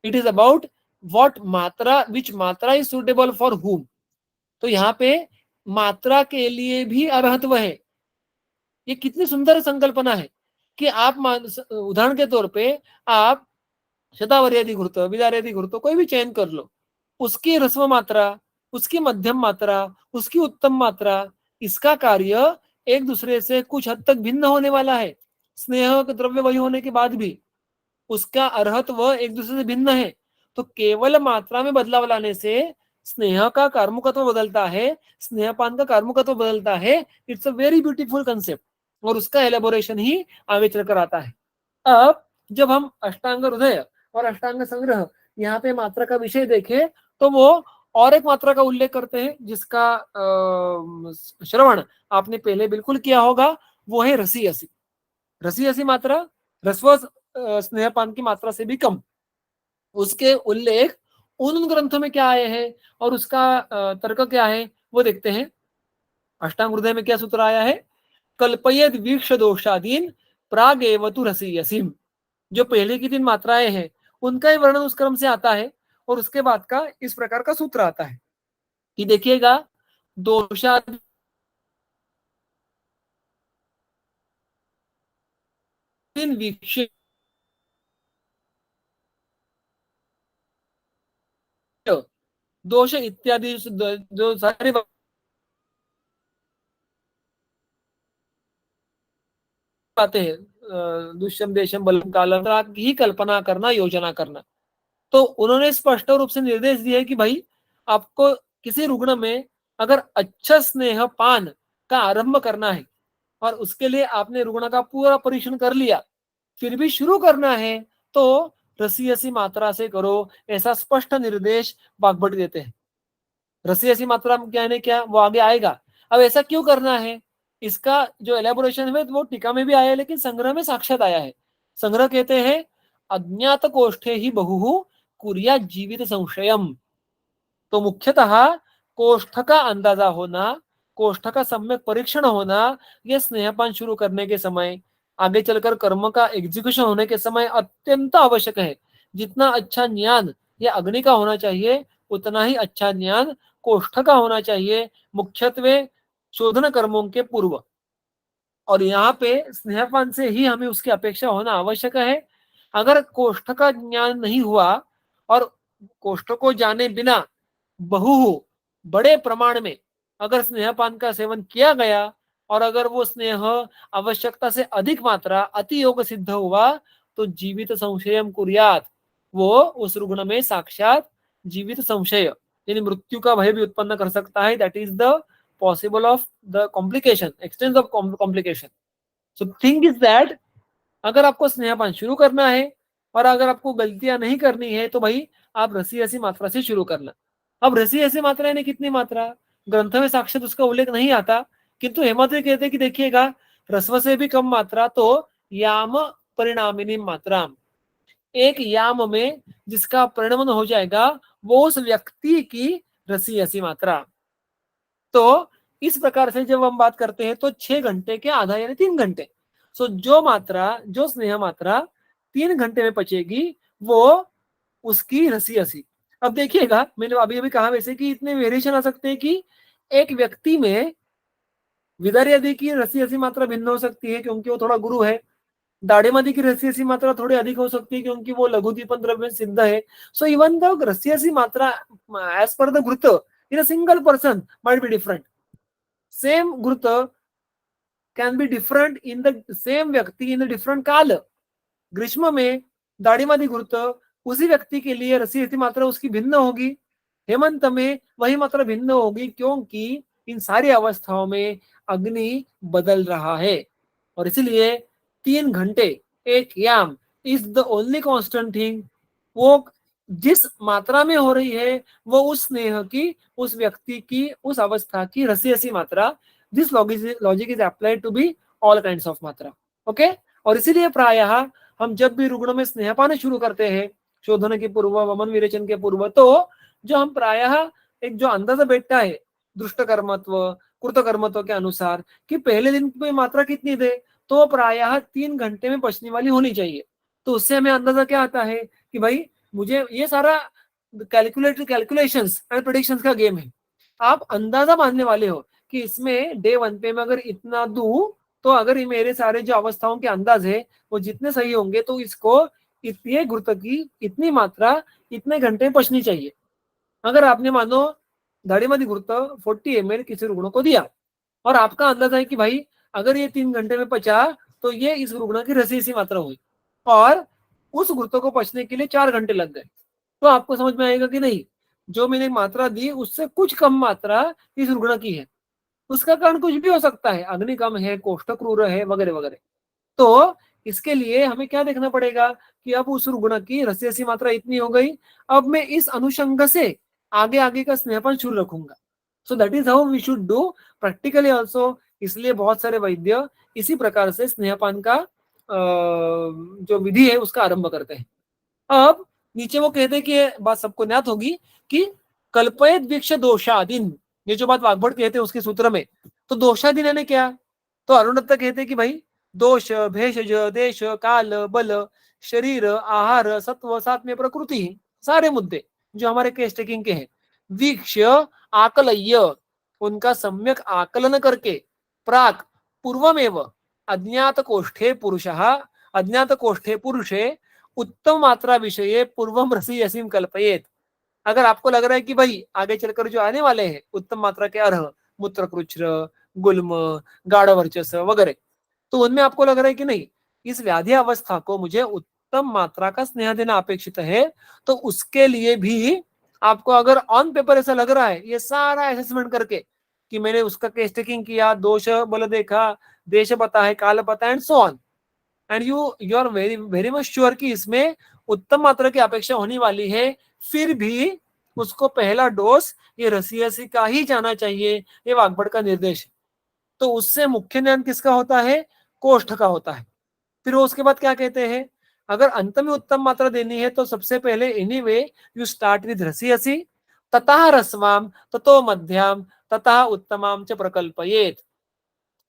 it is about what matra, which matra is suitable for whom। तो यहाँ पे मात्रा के लिए भी अर्हत्व है। ये कितनी सुंदर संकल्पना है कि आप उदाहरण के तौर पे आप शतावरी घृत, विदार्यादि घृत कोई भी चयन कर लो, उसकी ह्रस्व मात्रा, उसकी मध्यम मात्रा, उसकी उत्तम मात्रा, इसका कार्य एक दूसरे से कुछ हद तक भिन्न होने वाला है। स्नेह द्रव्य वही होने के बाद भी उसका अर्हत्व एक दूसरे से भिन्न है। तो केवल मात्रा में बदलाव लाने से स्नेह का कार्मुकत्व बदलता है, स्नेहपान का कार्मुकत्व बदलता है। It's a very beautiful concept और उसका एलेबोरेशन ही आगे चलकर आता है। अब जब हम अष्टांग हृदय और अष्टांग संग्रह यहाँ पे मात्रा का विषय देखें, तो वो और एक मात्रा का उल्लेख करते हैं जिसका श्रवण आपने पहले बिल्कुल किया होगा, वो है रसी असी। रसी असी मात्रा रस्व स्नेहपान की मात्रा से भी कम। उसके उल्लेख उन ग्रंथों में क्या आए हैं और उसका तर्क क्या है वो देखते हैं। अष्टांग हृदय में क्या सूत्र आया है, कल्पयद वीक्ष दोषादीन प्रागेवतु रसीयसीम। जो पहले की तीन मात्राएं हैं उनका ही वर्णन उस क्रम से आता है और उसके बाद का इस प्रकार का सूत्र आता है कि देखिएगा, दोषादीन वीक्ष दोष इत्यादि जो सारे बातें हैं, दुष्यम देशम बलम कालम की ही कल्पना करना, योजना करना। तो उन्होंने स्पष्ट रूप से निर्देश दिया है कि भाई आपको किसी रुग्ण में अगर अच्छा स्नेह पान का आरंभ करना है और उसके लिए आपने रुग्ण का पूरा परीक्षण कर लिया, फिर भी शुरू करना है तो रसी असी मात्रा से करो, ऐसा स्पष्ट निर्देश वाग्भट देते हैं। रसी असी मात्रा क्या है क्या, वो आगे आएगा। अब ऐसा क्यों करना है, इसका जो एलेबोरेशन है वो टीका में भी आया है, लेकिन संग्रह में साक्षात आया है। संग्रह कहते हैं अज्ञात कोष्ठे ही बहु कुरिया जीवित संशयम। तो मुख्यतः कोष्ठ का अंदाजा होना, कोष्ठ का सम्यक परीक्षण होना, यह स्नेहपान शुरू करने के समय, आगे चलकर कर्म का एग्जीक्यूशन होने के समय अत्यंत आवश्यक है। जितना अच्छा ज्ञान यह अग्नि का होना चाहिए, उतना ही अच्छा ज्ञान कोष्ठ का होना चाहिए, मुख्यत्वे शोधन कर्मों के पूर्व। और यहाँ पे स्नेहपान से ही हमें उसकी अपेक्षा होना आवश्यक है। अगर कोष्ठ का ज्ञान नहीं हुआ और कोष्ठ को जाने बिना बहु बड़े प्रमाण में अगर स्नेहपान का सेवन किया गया और अगर वो स्नेह आवश्यकता से अधिक मात्रा अति योग सिद्ध हुआ, तो जीवित संशयम कुर्यात, वो उस रुग्ण में साक्षात जीवित संशय यानी मृत्यु का भय भी उत्पन्न कर सकता है। That is the possible of the complication, expanse of complication. So thing is that अगर आपको स्नेहपान शुरू करना है और अगर आपको गलतियां नहीं करनी है, तो भाई आप रसी ऐसी मात्रा से शुरू करना। अब रसी ऐसी मात्रा यानी कितनी मात्रा, ग्रंथ में साक्षात उसका उल्लेख नहीं आता, किंतु हेमाद्रि कहते हैं कि देखिएगा रस्व से भी कम मात्रा तो याम परिणामिनी मात्रा, एक याम में जिसका परिणमन हो जाएगा वो उस व्यक्ति की रसी ऐसी मात्रा। तो इस प्रकार से जब हम बात करते हैं तो 6 घंटे के आधा यानी 3 घंटे। सो जो मात्रा, जो स्नेह मात्रा 3 घंटे में पचेगी वो उसकी रसी असी। अब देखिएगा, मैंने अभी अभी कहा वैसे कि इतने वेरिएशन आ सकते हैं कि एक व्यक्ति में विदार्यदि की रसी हसी मात्रा भिन्न हो सकती है क्योंकि वो थोड़ा गुरु है, दाढ़ेमदी की रसी हसी मात्रा थोड़ी अधिक हो सकती है क्योंकि वो लघुदीपन द्रव्य सिद्ध है. सो इवन द रसी हसी मात्रा as per the ghrita in a single person might be different. Same ghrita can be different in the same व्यक्ति इन डिफरेंट काल. ग्रीष्म में दाढ़ीमदी घृत उसी व्यक्ति के लिए रसी हसी मात्रा उसकी भिन्न होगी, हेमंत में वही मात्रा भिन्न होगी क्योंकि इन सारी अवस्थाओं में अग्नि बदल रहा है. और इसलिए 3 घंटे एक याम is the only constant thing. वो जिस मात्रा में हो रही है वो उस स्नेह की, उस व्यक्ति की, उस अवस्था की रसी हसी मात्रा. This logic is applied to be all kinds of मात्रा. ओके. और इसीलिए प्रायः हम जब भी रुग्ण में स्नेह पाने शुरू करते हैं शोधन के पूर्व, वमन विरेचन के पूर्व, तो जो हम प्रायः एक जो अंदाजा बैठता है दृष्ट कर्मत्व कृत कर्मत्व के अनुसार कि पहले दिन में मात्रा कितनी दे, तो प्रायः 3 घंटे में पचने वाली होनी चाहिए. तो उससे हमें अंदाजा क्या आता है कि भाई मुझे ये सारा कैलकुलेशंस एंड प्रेडिक्शंस का गेम है. आप अंदाजा बांधने वाले हो कि इसमें डे 1 पे मैं अगर इतना दूं तो अगर ये मेरे सारे जो अवस्थाओं के अंदाज है वो जितने सही होंगे तो इसको इतने घृत की इतनी मात्रा इतने घंटे में पचनी चाहिए. अगर आपने मानो दाढ़ीमदी घृत 40 ml किसी रुग्ण को दिया और आपका अंदाजा है कि भाई अगर ये 3 घंटे में पचा तो ये इस रुग्ण की रसी सी मात्रा हुई और उस घृत को पचने के लिए 4 घंटे लग गए, तो आपको समझ में आएगा कि नहीं, जो मैंने मात्रा दी उससे कुछ कम मात्रा इस रुग्ण की है. उसका कारण कुछ भी हो सकता है, अग्नि कम है, कोष्ठ क्रूर है, वगैरह वगैरह. तो इसके लिए हमें क्या देखना पड़ेगा कि अब उस रुग्ण की रसी हसी मात्रा इतनी हो गई, अब मैं इस अनुषंग से आगे आगे का स्नेहपान शुरू रखूंगा. So that is how we should do practically also. इसलिए बहुत सारे वैद्य इसी प्रकार से स्नेहपान का जो विधि है उसका आरंभ करते हैं. अब नीचे वो कहते हैं कि बात सबको ज्ञात होगी कि कल्पयत वीक्ष दोषादीन, ये जो बात वाग्भट कहते हैं उसके सूत्र में, तो दोषादीन यानी क्या? तो अरुण दत्त कहते हैं कि भाई दोष भेषज देश काल बल शरीर आहार सत्व सात्म्य प्रकृति, सारे मुद्दे जो हमारे केस टेकिंग के हैं, वीक्ष आकलय्य उनका सम्यक आकलन करके प्राक पूर्वमेव अज्ञात कोष्ठे पुरुषे उत्तम मात्रा विषय पूर्वम रसी असीम कल्पयेत. अगर आपको लग रहा है कि भाई आगे चलकर जो आने वाले हैं उत्तम मात्रा के अर्ह मूत्रकृच्छ्र गुल्म गाढ़ वर्चस्व वगैरह, तो उनमें आपको लग रहा है कि नहीं इस व्याधि अवस्था को मुझे उत्तम मात्रा का स्नेह देना अपेक्षित है, तो उसके लिए भी आपको अगर ऑन पेपर ऐसा लग रहा है ये सारा असेसमेंट करके कि मैंने उसका केस टेकिंग किया, दोष बल देखा, देश पता है, काल पता है and so on, and you are very very much sure कि इसमें उत्तम मात्रा की अपेक्षा होने वाली है, फिर भी उसको पहला डोज ये रसी हसी का ही जाना चाहिए, ये वाग्भट का निर्देश है. तो उससे मुख्य ज्ञान किसका होता है? कोष्ठ का होता है. फिर उसके बाद क्या कहते हैं, अगर अंत में उत्तम मात्रा देनी है तो सबसे पहले एनीवे यू स्टार्ट विद रसी हसी ततः रस्वाम ततो मध्याम ततः उत्तमाम च प्रकल्पयेत.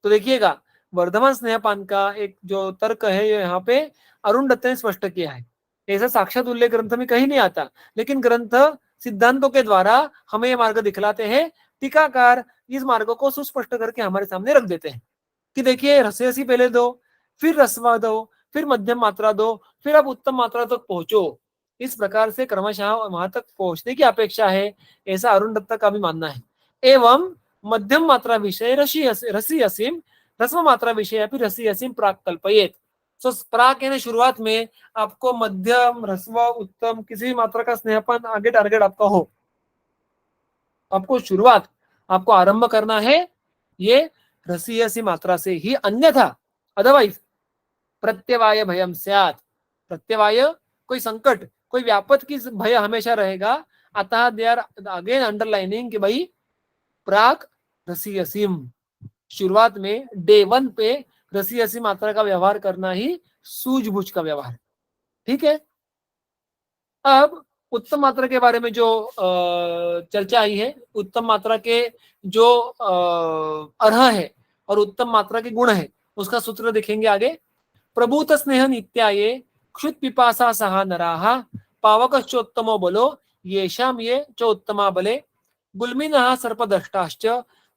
तो देखिएगा वर्धमान स्नेहपान का एक जो तर्क है ये यहाँ पे अरुण दत्त ने स्पष्ट किया है. ऐसा साक्षात उल्लेख ग्रंथ में कहीं नहीं आता, लेकिन ग्रंथ सिद्धांतों के द्वारा हमें ये मार्ग दिखलाते हैं. टीकाकार इस मार्ग को सुस्पष्ट करके हमारे सामने रख देते हैं कि देखिए रसी हसी पहले दो, फिर रस्वा दो, फिर मध्यम मात्रा दो, फिर अब उत्तम मात्रा तक पहुंचो. इस प्रकार से क्रमशः वहां तक पहुंचने की अपेक्षा है, ऐसा अरुण दत्त का भी मानना है. एवं मध्यम मात्रा विषय रसी असीम रस्व मात्रा विषय या फिर रसी असीम प्राक कल्पयेत. सो प्राक यानी शुरुआत में आपको मध्यम रस्व उत्तम किसी भी मात्रा का स्नेहपान आगे टारगेट आपका हो, आपको शुरुआत आपको आरंभ करना है ये रसी हसी मात्रा से ही, अन्यथा अदरवाइज प्रत्यवाय भयम स्यात्. प्रत्यवाय कोई संकट कोई व्यापत की भय हमेशा रहेगा. अतः दे आर अगेन अंडरलाइनिंग कि भाई प्राक रसी हसीम, शुरुआत में डे 1 पे रसी हसी मात्रा का व्यवहार करना ही सूझबूझ का व्यवहार. ठीक है. अब उत्तम मात्रा के बारे में जो चर्चा आई है, उत्तम मात्रा के जो अर्ह है और उत्तम मात्रा के गुण है उसका सूत्र देखेंगे आगे. प्रभूत स्नेह नित्याये क्षुत पिपासा सहा नराहा पावकश्चोत्तमो बलो येषाम ये च उत्तमा बले गुल्मिनः सर्पदष्टाश्च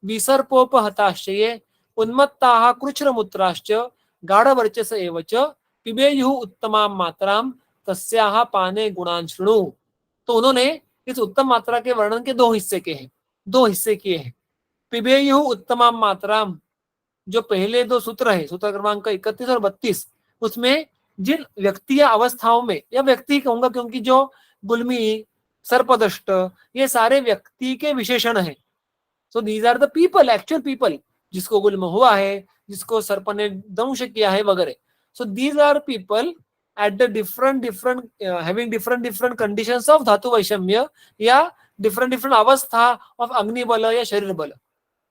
विसर्पोपहताश्च ये उन्मत्ताः कृच्छ्रमुत्राश्च गाढ़वर्चस एव च पिबेयुः उत्तमां मात्रां तस्याः पाने गुणान् शृणु। तो उन्होंने इस उत्तम मात्रा के वर्णन के दो हिस्से किए हैं। पिबेयुः उत्तमां मात्राम, जो पहले दो सूत्र है, सूत्र क्रमांक 31 और 32, उसमें जिन व्यक्ति या अवस्थाओं में, या व्यक्ति कहूंगा क्योंकि जो गुल्मी, सर्पदष्ट, ये सारे व्यक्ति के विशेषण हैं। So these are the people, actual people, जिसको गुल्म हुआ है, जिसको सर्प ने दंश किया है वगैरह। So these are people at the different having different conditions of धातु वैषम्य, या डिफरेंट अवस्था ऑफ अग्नि बल या शरीर बल।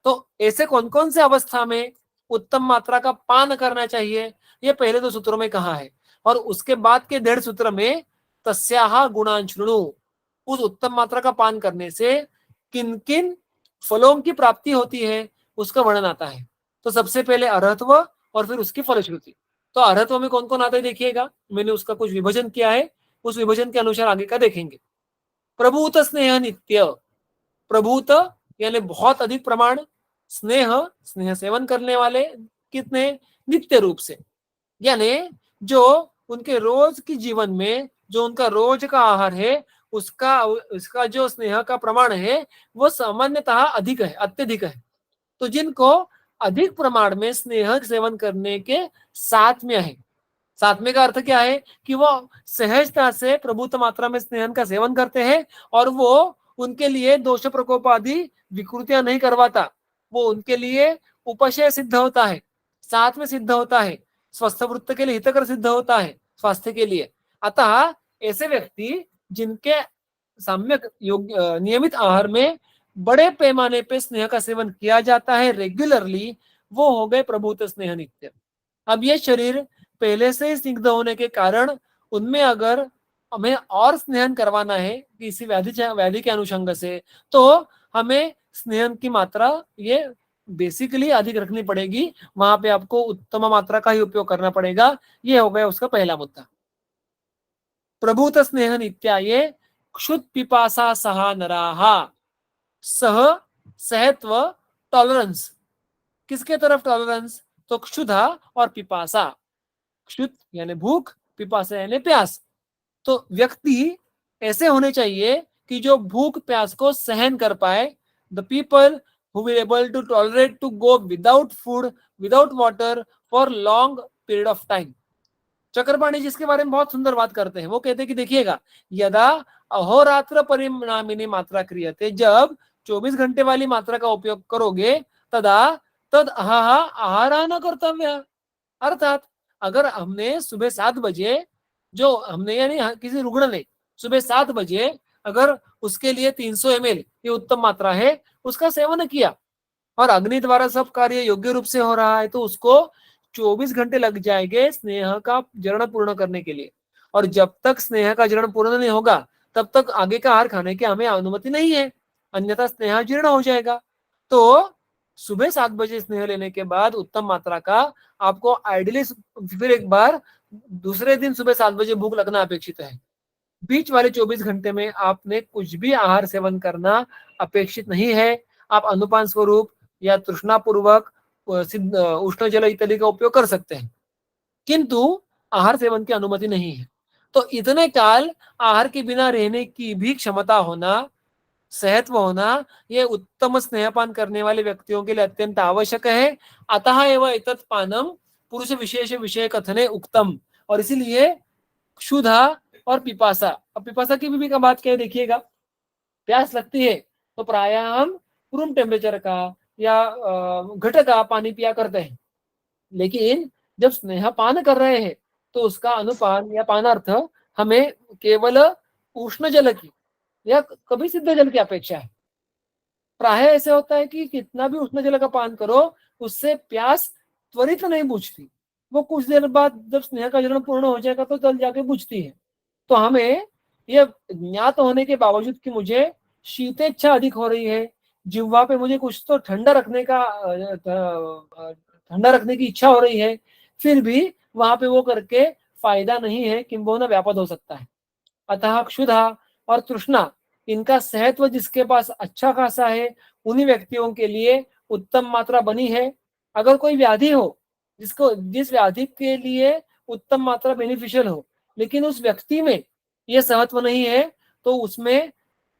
तो ऐसे कौन कौन से अवस्था में उत्तम मात्रा का पान करना चाहिए, ये पहले दो सूत्रों में कहा है। और उसके बाद के 1.5 सूत्र में तस्याहा गुणान् शृणु, उस उत्तम मात्रा का पान करने से किन किन फलों की प्राप्ति होती है उसका वर्णन आता है। तो सबसे पहले अर्हत्व और फिर उसकी फलश्रुति। तो अर्हत्व में कौन कौन आता है देखिएगा, मैंने उसका कुछ विभाजन किया है, उस विभाजन के अनुसार आगे का देखेंगे। प्रभूत स्नेह नित्य, प्रभूत यानी बहुत अधिक प्रमाण, स्नेह सेवन करने वाले कितने, नित्य रूप से, यानी जो उनके रोज की जीवन में जो उनका रोज का आहार है उसका जो स्नेह का प्रमाण है वो सामान्यतः अधिक है, अत्यधिक है। तो जिनको अधिक प्रमाण में स्नेह सेवन करने के सात्म्य है, सात्म्य का अर्थ क्या है कि वो सहजता से प्रभुत मात्रा में स्नेहन का सेवन करते हैं और वो उनके लिए दोष प्रकोप आदि विकृतियां नहीं करवाता, वो उनके लिए उपशय सिद्ध होता है, साथ में सिद्ध होता है, स्वस्थ वृत्त के लिए हितकर सिद्ध होता है, स्वास्थ्य के लिए। अतः ऐसे व्यक्ति जिनके सम्यक नियमित आहार में बड़े पैमाने पे स्नेह का सेवन किया जाता है रेगुलरली, वो हो गए प्रभुत स्नेह नित्य। अब ये शरीर पहले से ही स्निग्ध होने के कारण उनमें अगर हमें और स्नेहन करवाना है किसी व्याधि के अनुषंग से, तो हमें स्नेहन की मात्रा ये बेसिकली अधिक रखनी पड़ेगी, वहां पे आपको उत्तम मात्रा का ही उपयोग करना पड़ेगा। ये हो गया उसका पहला मुद्दा। प्रभुत स्नेह नित्याये क्षुत पिपासा सहा नराहा, सह सहत्व टॉलरेंस, किसके तरफ टॉलरेंस, तो क्षुधा और पिपासा, क्षुत यानी भूख, पिपासा यानी प्यास। तो व्यक्ति ऐसे होने चाहिए कि जो भूख प्यास को सहन कर पाए, the people who will able to tolerate to go without food, without water for long period of time। Chakrapani जिसके बारे में बहुत सुंदर बात करते हैं, वो कहते हैं कि देखिएगा, यदा अहोरात्र परिणामिनी मात्रा क्रियते, जब 24 घंटे वाली मात्रा का उपयोग करोगे, तदा तद आहारा न कर्तव्य। अर्थात अगर हमने सुबह 7 बजे, जो हमने यानी किसी रुग्ण ने सुबह 7 बजे अगर उसके लिए 300 ml ये उत्तम मात्रा है उसका सेवन किया और अग्नि द्वारा सब कार्य योग्य रूप से हो रहा है, तो उसको 24 घंटे लग जाएंगे स्नेह का जरण पूर्ण करने के लिए। और जब तक स्नेह का जरण पूर्ण नहीं होगा तब तक आगे का आहार खाने की हमें अनुमति नहीं है, अन्यथा स्नेह जीर्ण हो जाएगा। तो सुबह 7 बजे स्नेह लेने के बाद उत्तम मात्रा का आपको आइडियली फिर एक बार दूसरे दिन सुबह 7 बजे भूख लगना अपेक्षित है। बीच वाले 24 घंटे में आपने कुछ भी आहार सेवन करना अपेक्षित नहीं है। आप अनुपान स्वरूप या तृष्णा पूर्वक उष्ण जल इत्यादि का उपयोग कर सकते हैं, किंतु आहार सेवन की अनुमति नहीं है। तो इतने काल आहार के बिना रहने की भी क्षमता होना, सहत्व होना, ये उत्तम स्नेहपान करने वाले व्यक्तियों के लिए अत्यंत आवश्यक है। अतः एवं एतत् पानम पुरुष विशेष विषय कथने उक्तम। और इसीलिए क्षुधा और पिपासा, अब पिपासा की भी का बात क्या है देखिएगा, प्यास लगती है तो प्रायः हम रूम टेम्परेचर का या घट का पानी पिया करते हैं, लेकिन जब स्नेह पान कर रहे हैं तो उसका अनुपान या पानार्थ हमें केवल उष्ण जल की या कभी सिद्ध जल की अपेक्षा है। प्राय ऐसे होता है कि कितना भी उष्ण जल का पान करो उससे प्यास त्वरित नहीं बुझती, वो कुछ देर बाद जब स्नेह का जलन पूर्ण हो जाएगा तो जल जाके बुझती है। तो हमें यह ज्ञात होने के बावजूद कि मुझे शीतेच्छा अधिक हो रही है, जिह्वा पे मुझे कुछ तो ठंडा रखने की इच्छा हो रही है, फिर भी वहां पे वो करके फायदा नहीं है, किंबहुना व्यापद हो सकता है। अतः क्षुधा और तृष्णा इनका सहत्व जिसके पास अच्छा खासा है उन्हीं व्यक्तियों के लिए उत्तम मात्रा बनी है। अगर कोई व्याधि हो जिस व्याधि के लिए उत्तम मात्रा बेनिफिशियल हो, लेकिन उस व्यक्ति में यह सहत्व नहीं है, तो उसमें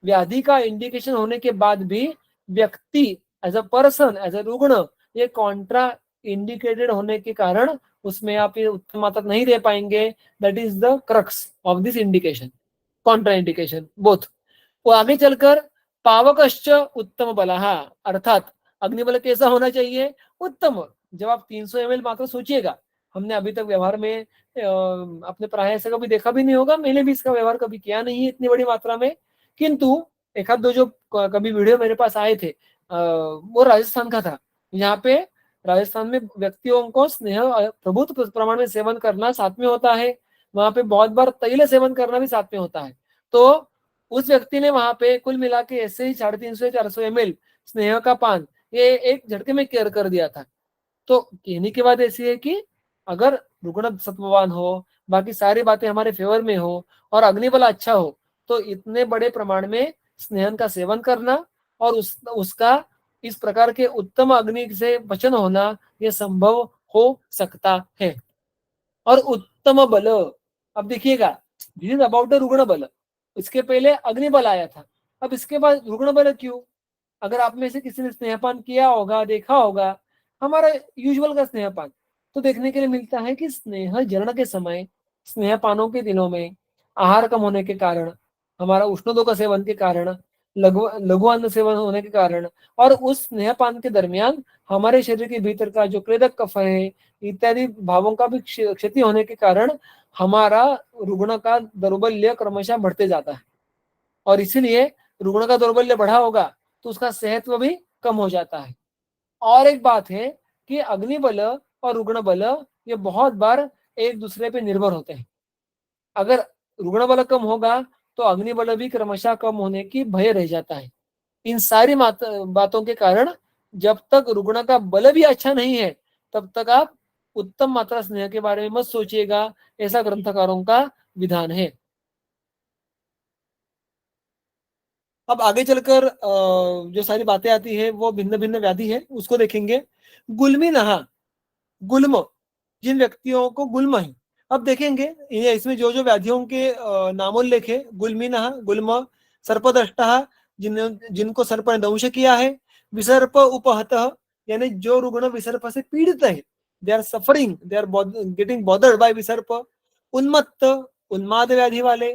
व्याधि का इंडिकेशन होने के बाद भी व्यक्ति as a person, as a रुग्ण, ये कॉन्ट्रा इंडिकेटेड होने के कारण उसमें आप ये उत्तम मात्रा नहीं दे पाएंगे। That is the crux of this indication, Contra indication both. वो आगे चलकर पावकश्च उत्तम बलहा, अर्थात अग्निबल कैसा होना चाहिए? उत्तम। जब आप 300 ml मात्रा सोचिएगा, हमने अभी तक व्यवहार में अपने प्राय ऐसा कभी देखा भी नहीं होगा, मैंने भी इसका व्यवहार कभी किया नहीं है इतनी बड़ी मात्रा में, किंतु एक आध दो जो कभी वीडियो मेरे पास आए थे वो राजस्थान का था। यहाँ पे राजस्थान में व्यक्तियों को स्नेह प्रभुत्व प्रमाण में सेवन करना साथ में होता है, वहां पे बहुत बार तैल सेवन करना भी साथ में होता है। तो उस व्यक्ति ने वहां पे कुल मिला के ऐसे ही 350-400 ml स्नेह का पान ये एक झटके में केयर कर दिया था। तो कहने की बात ऐसी है कि अगर रुग्ण सत्ववान हो, बाकी सारी बातें हमारे फेवर में हो और अग्निबल अच्छा हो, तो इतने बड़े प्रमाण में स्नेहन का सेवन करना और उसका इस प्रकार के उत्तम अग्नि से वचन होना यह संभव हो सकता है। और उत्तम बल, अब देखिएगा, दिस इज अबाउट द रुग्ण बल। इसके पहले अग्निबल आया था, अब इसके बाद रुग्ण बल क्यों? अगर आप में से किसी ने स्नेहपान किया होगा, देखा होगा हमारा यूजुअल का स्नेहपान, तो देखने के लिए मिलता है कि स्नेह जरण के समय, स्नेहपानों के दिनों में आहार कम होने के कारण, हमारा उष्णोदों का सेवन के कारण, लघु लघु अन्न सेवन होने के कारण और उस स्नेहपान के दरमियान हमारे शरीर के भीतर का जो क्लेदक कफ है इत्यादि भावों का भी क्षति होने के कारण हमारा रुग्ण का दौर्बल्य क्रमशः बढ़ते जाता है। और इसीलिए रुग्ण का दौर्बल्य बढ़ा होगा तो उसका सेहत्व भी कम हो जाता है। और एक बात है कि अग्निबल और रुग्ण बल ये बहुत बार एक दूसरे पे निर्भर होते हैं। अगर रुग्ण बल कम होगा तो अग्निबल भी क्रमशः कम होने की भय रह जाता है। इन सारी बातों के कारण जब तक रुग्ण का बल भी अच्छा नहीं है तब तक आप उत्तम मात्रा स्नेह के बारे में मत सोचिएगा, ऐसा ग्रंथकारों का विधान है। अब आगे चलकर जो सारी बातें आती है वो भिन्न भिन्न व्याधि है उसको देखेंगे। गुल्मी नहा, गुल्म, जिन व्यक्तियों को गुल्म है, अब देखेंगे ये इसमें जो जो व्याधियों के नामोल्लेख है, गुल्मी नहा, गुल्म, सर्पदष्टा, जिनको सर्प ने दंश किया है, विसर्प उपहत, यानी जो रुग्ण विसर्प से पीड़ित है, they are suffering, they are getting bothered by विसर्प, उन्मत्त, उन्माद व्याधि वाले,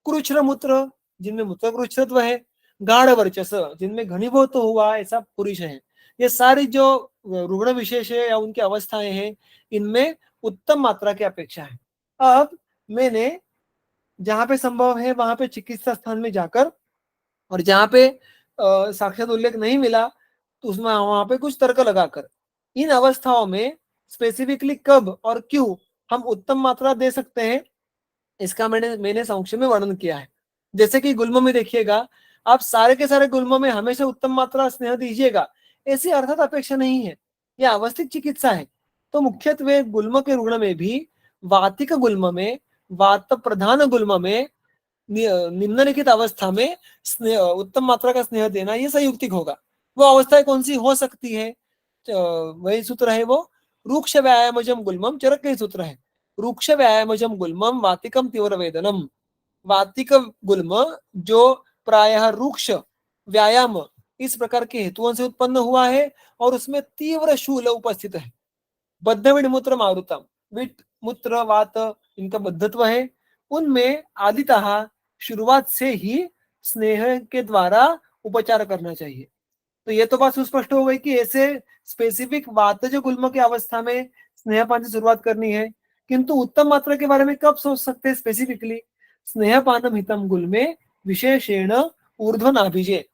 कृच्छ्र मूत्र, जिनमें मूत्र कृच्छ्रत्व है, गाढ़ वर्चस, जिनमें घनीभूत हुआ ऐसा पुरुष है। ये सारी जो रुग्ण विशेष है या उनकी अवस्थाएं हैं इनमें उत्तम मात्रा की अपेक्षा है। अब मैंने जहां पे संभव है वहां पे चिकित्सा स्थान में जाकर और जहां पे साक्षात उल्लेख नहीं मिला तो उसमें वहां पे कुछ तर्क लगाकर इन अवस्थाओं में स्पेसिफिकली कब और क्यों हम उत्तम मात्रा दे सकते हैं इसका मैंने संक्षेप में वर्णन किया है। जैसे कि गुल्म में देखिएगा, आप सारे के सारे गुल्मों में हमेशा उत्तम मात्रा स्नेह दीजिएगा ऐसी अर्थात अपेक्षा नहीं है, यह अवस्थित चिकित्सा है। तो मुख्यत्वे गुल्म के रुग्ण में भी वातिक गुल्म में, वात प्रधान गुल्म में निम्नलिखित अवस्था में स्नेह, उत्तम मात्रा का स्नेह देना ये संयुक्तिक होगा। वो अवस्थाएं कौन सी हो सकती है? वही सूत्र है वो, रूक्ष व्यायामजम गुल्मम, चरक के सूत्र है, रूक्ष व्यायामजम गुल्मम वातिकम तीव्र वेदनम। वातिक गुल्म जो प्रायः रूक्ष व्यायाम इस प्रकार के हेतुओं से उत्पन्न हुआ है और उसमें तीव्र शूल उपस्थित है। बद्ध विड मूत्र मारुतम, विट मूत्र वात इनका बद्धत्व है, उनमें आदितः शुरुआत से ही स्नेह के द्वारा उपचार करना चाहिए। तो ये तो बात सुस्पष्ट हो गई कि ऐसे स्पेसिफिक वातज गुल्म की अवस्था में स्नेहपान से शुरुआत करनी है, किंतु उत्तम मात्रा के बारे में कब सोच सकते हैं स्पेसिफिकली? स्नेहपानम हितम गुल्मे विशेषेण ऊर्ध्वनाभिजे।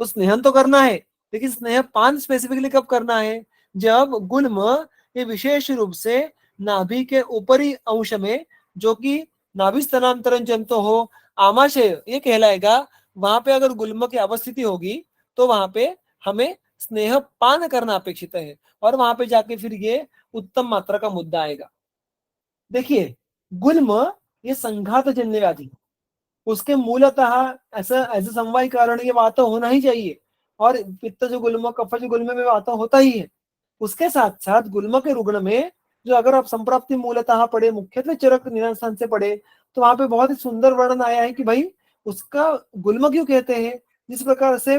तो स्नेहन तो करना है लेकिन स्नेहपान स्पेसिफिकली कब करना है? जब गुल्म ये विशेष रूप से नाभि के ऊपरी अंश में, जो कि नाभि स्थानांतरण जंतु हो, आमाशय ये कहलाएगा, वहां पे अगर गुल्म की अवस्थिति होगी तो वहां पे हमें स्नेह पान करना अपेक्षित है और वहां पे जाके फिर ये उत्तम मात्रा का मुद्दा आएगा। देखिए, गुल्म ये संघात जन्य व्याधि, उसके मूलतः ऐसा ऐसे समवाय कारण ये वात होना ही चाहिए, और पित्त जो गुल्म, कफ जो गुल्म में वात होता ही है। उसके साथ साथ गुल्म के रुग्ण में जो अगर आप संप्राप्ति मूलतः पढ़े, मुख्यत्वे चरक निदान स्थान से पढ़े, तो वहां पे बहुत ही सुंदर वर्णन आया है कि भाई उसका गुल्म क्यों कहते हैं। जिस प्रकार से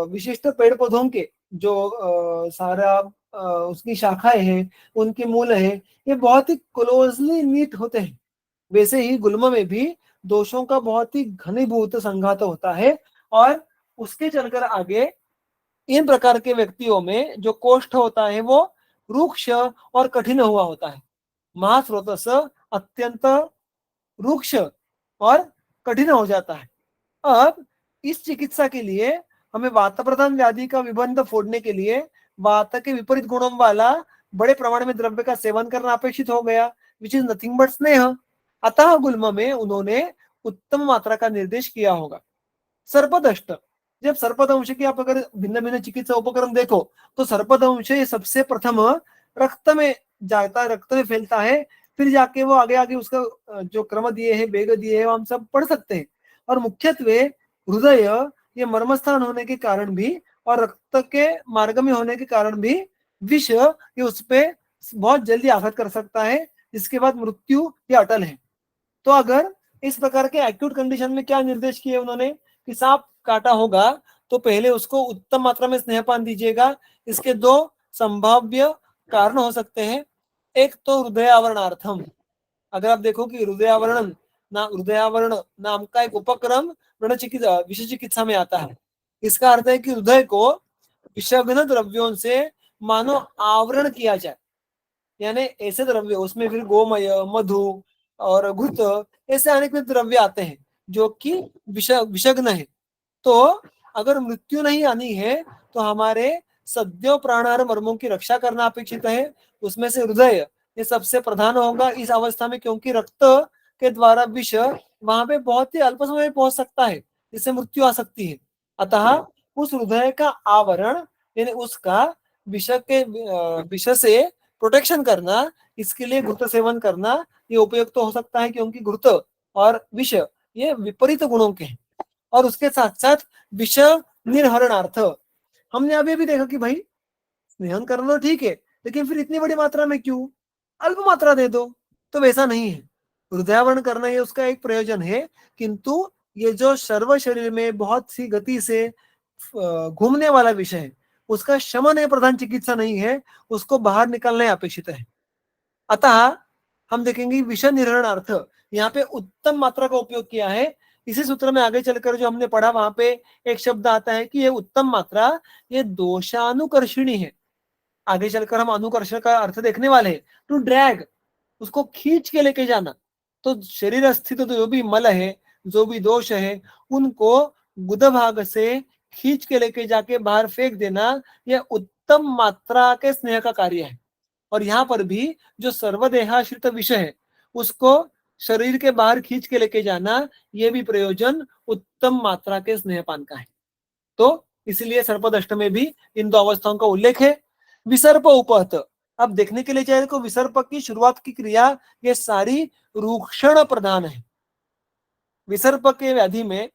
विशिष्ट पेड़ पौधों के जो सारा उसकी शाखाएं हैं, उनके मूल है, ये बहुत ही क्लोजली नीट होते हैं, वैसे ही गुल्म में भी दोषों का बहुत ही घनीभूत संघात होता है। और उसके चलकर आगे इन प्रकार के व्यक्तियों में जो कोष्ठ होता है वो रुक्ष और कठिन हुआ होता है। महास्रोतस अत्यंत रुक्ष और कठिन हो जाता है। अब इस चिकित्सा के लिए हमें वात प्रधान व्याधि का विबंध फोड़ने के लिए वात के विपरीत गुणों वाला बड़े प्रमाण में द्रव्य का सेवन करना अपेक्षित हो गया, विच इज नथिंग बट स्नेह। अतः गुल्म में उन्होंने उत्तम मात्रा का निर्देश किया होगा। सर्पदष्ट, जब सर्पदंश की आप अगर भिन्न भिन्न चिकित्सा उपकरण देखो, तो सर्पदंश ये सबसे प्रथम रक्त में जाता है, रक्त में फैलता है, फिर जाके वो आगे आगे उसका जो क्रम दिए है, वेग दिए है, वो हम सब पढ़ सकते हैं। और मुख्यत्वे हृदय, ये मर्मस्थान होने के कारण भी और रक्त के मार्ग में होने के कारण भी विष ये उस पर बहुत जल्दी आघात कर सकता है, जिसके बाद मृत्यु ये अटल है। तो अगर इस प्रकार के एक्यूट कंडीशन में क्या निर्देश किए उन्होंने कि सांप काटा होगा तो पहले उसको उत्तम मात्रा में स्नेहपान दीजिएगा। इसके दो संभाव्य कारण हो सकते हैं। एक तो हृदयावरणार्थम, अगर आप देखो कि हृदयावरण नाम का एक उपक्रम विषय चिकित्सा में आता है। इसका अर्थ है कि हृदय को विषग्न द्रव्यों से मानो आवरण किया जाए, यानी ऐसे द्रव्य, उसमें फिर गोमय, मधु और घृत, ऐसे अनेक द्रव्य आते हैं जो कि विषग्न है। तो अगर मृत्यु नहीं आनी है तो हमारे सद्यो प्राणार मर्मों की रक्षा करना अपेक्षित है। उसमें से हृदय ये सबसे प्रधान होगा इस अवस्था में, क्योंकि रक्त के द्वारा विष वहां पे बहुत ही अल्प समय में पहुंच सकता है, जिससे मृत्यु आ सकती है। अतः उस हृदय का आवरण, यानी उसका विष से प्रोटेक्शन करना, इसके लिए घृत सेवन करना ये उपयुक्त तो हो सकता है, क्योंकि घृत और विष ये विपरीत गुणों के हैं। और उसके साथ साथ विष निर्हरणार्थ, हमने अभी भी देखा कि भाई स्नेहन करना तो ठीक है, लेकिन फिर इतनी बड़ी मात्रा में क्यों, अल्प मात्रा दे दो। तो वैसा नहीं है, हृदयावरण करना ये उसका एक प्रयोजन है, किंतु ये जो सर्व शरीर में बहुत सी गति से घूमने वाला विषय है, उसका शमन है, प्रधान चिकित्सा नहीं है, उसको बाहर निकालना अपेक्षित है। अतः हम देखेंगे विष निर्हरणार्थ, यहाँ पे उत्तम मात्रा का उपयोग किया है। इसी सूत्र में आगे चलकर जो हमने पढ़ा, वहां पे एक शब्द आता है कि ये उत्तम मात्रा ये दोषानुकर्षिणी है। आगे चलकर हम अनुकर्षण का अर्थ देखने वाले हैं। टू ड्रैग, उसको खींच के लेके जाना। तो शरीर स्थित जो भी मल है, जो भी दोष है, उनको गुद भाग से खींच के लेके जाके बाहर फेंक देना, यह उत्तम मात्रा के स्नेह का कार्य है। और यहाँ पर भी जो सर्वदेहाश्रित विषय है, उसको शरीर के बाहर खींच के लेके जाना, यह भी प्रयोजन उत्तम मात्रा के स्नेहपान का है। तो इसलिए सर्पदष्ट में भी इन दो अवस्थाओं का उल्लेख है। विसर्प उपहत, अब देखने के लिए चाहिए को विसर्प की शुरुआत की क्रिया ये सारी रूक्षण प्रधान है। विसर्प के व्याधि में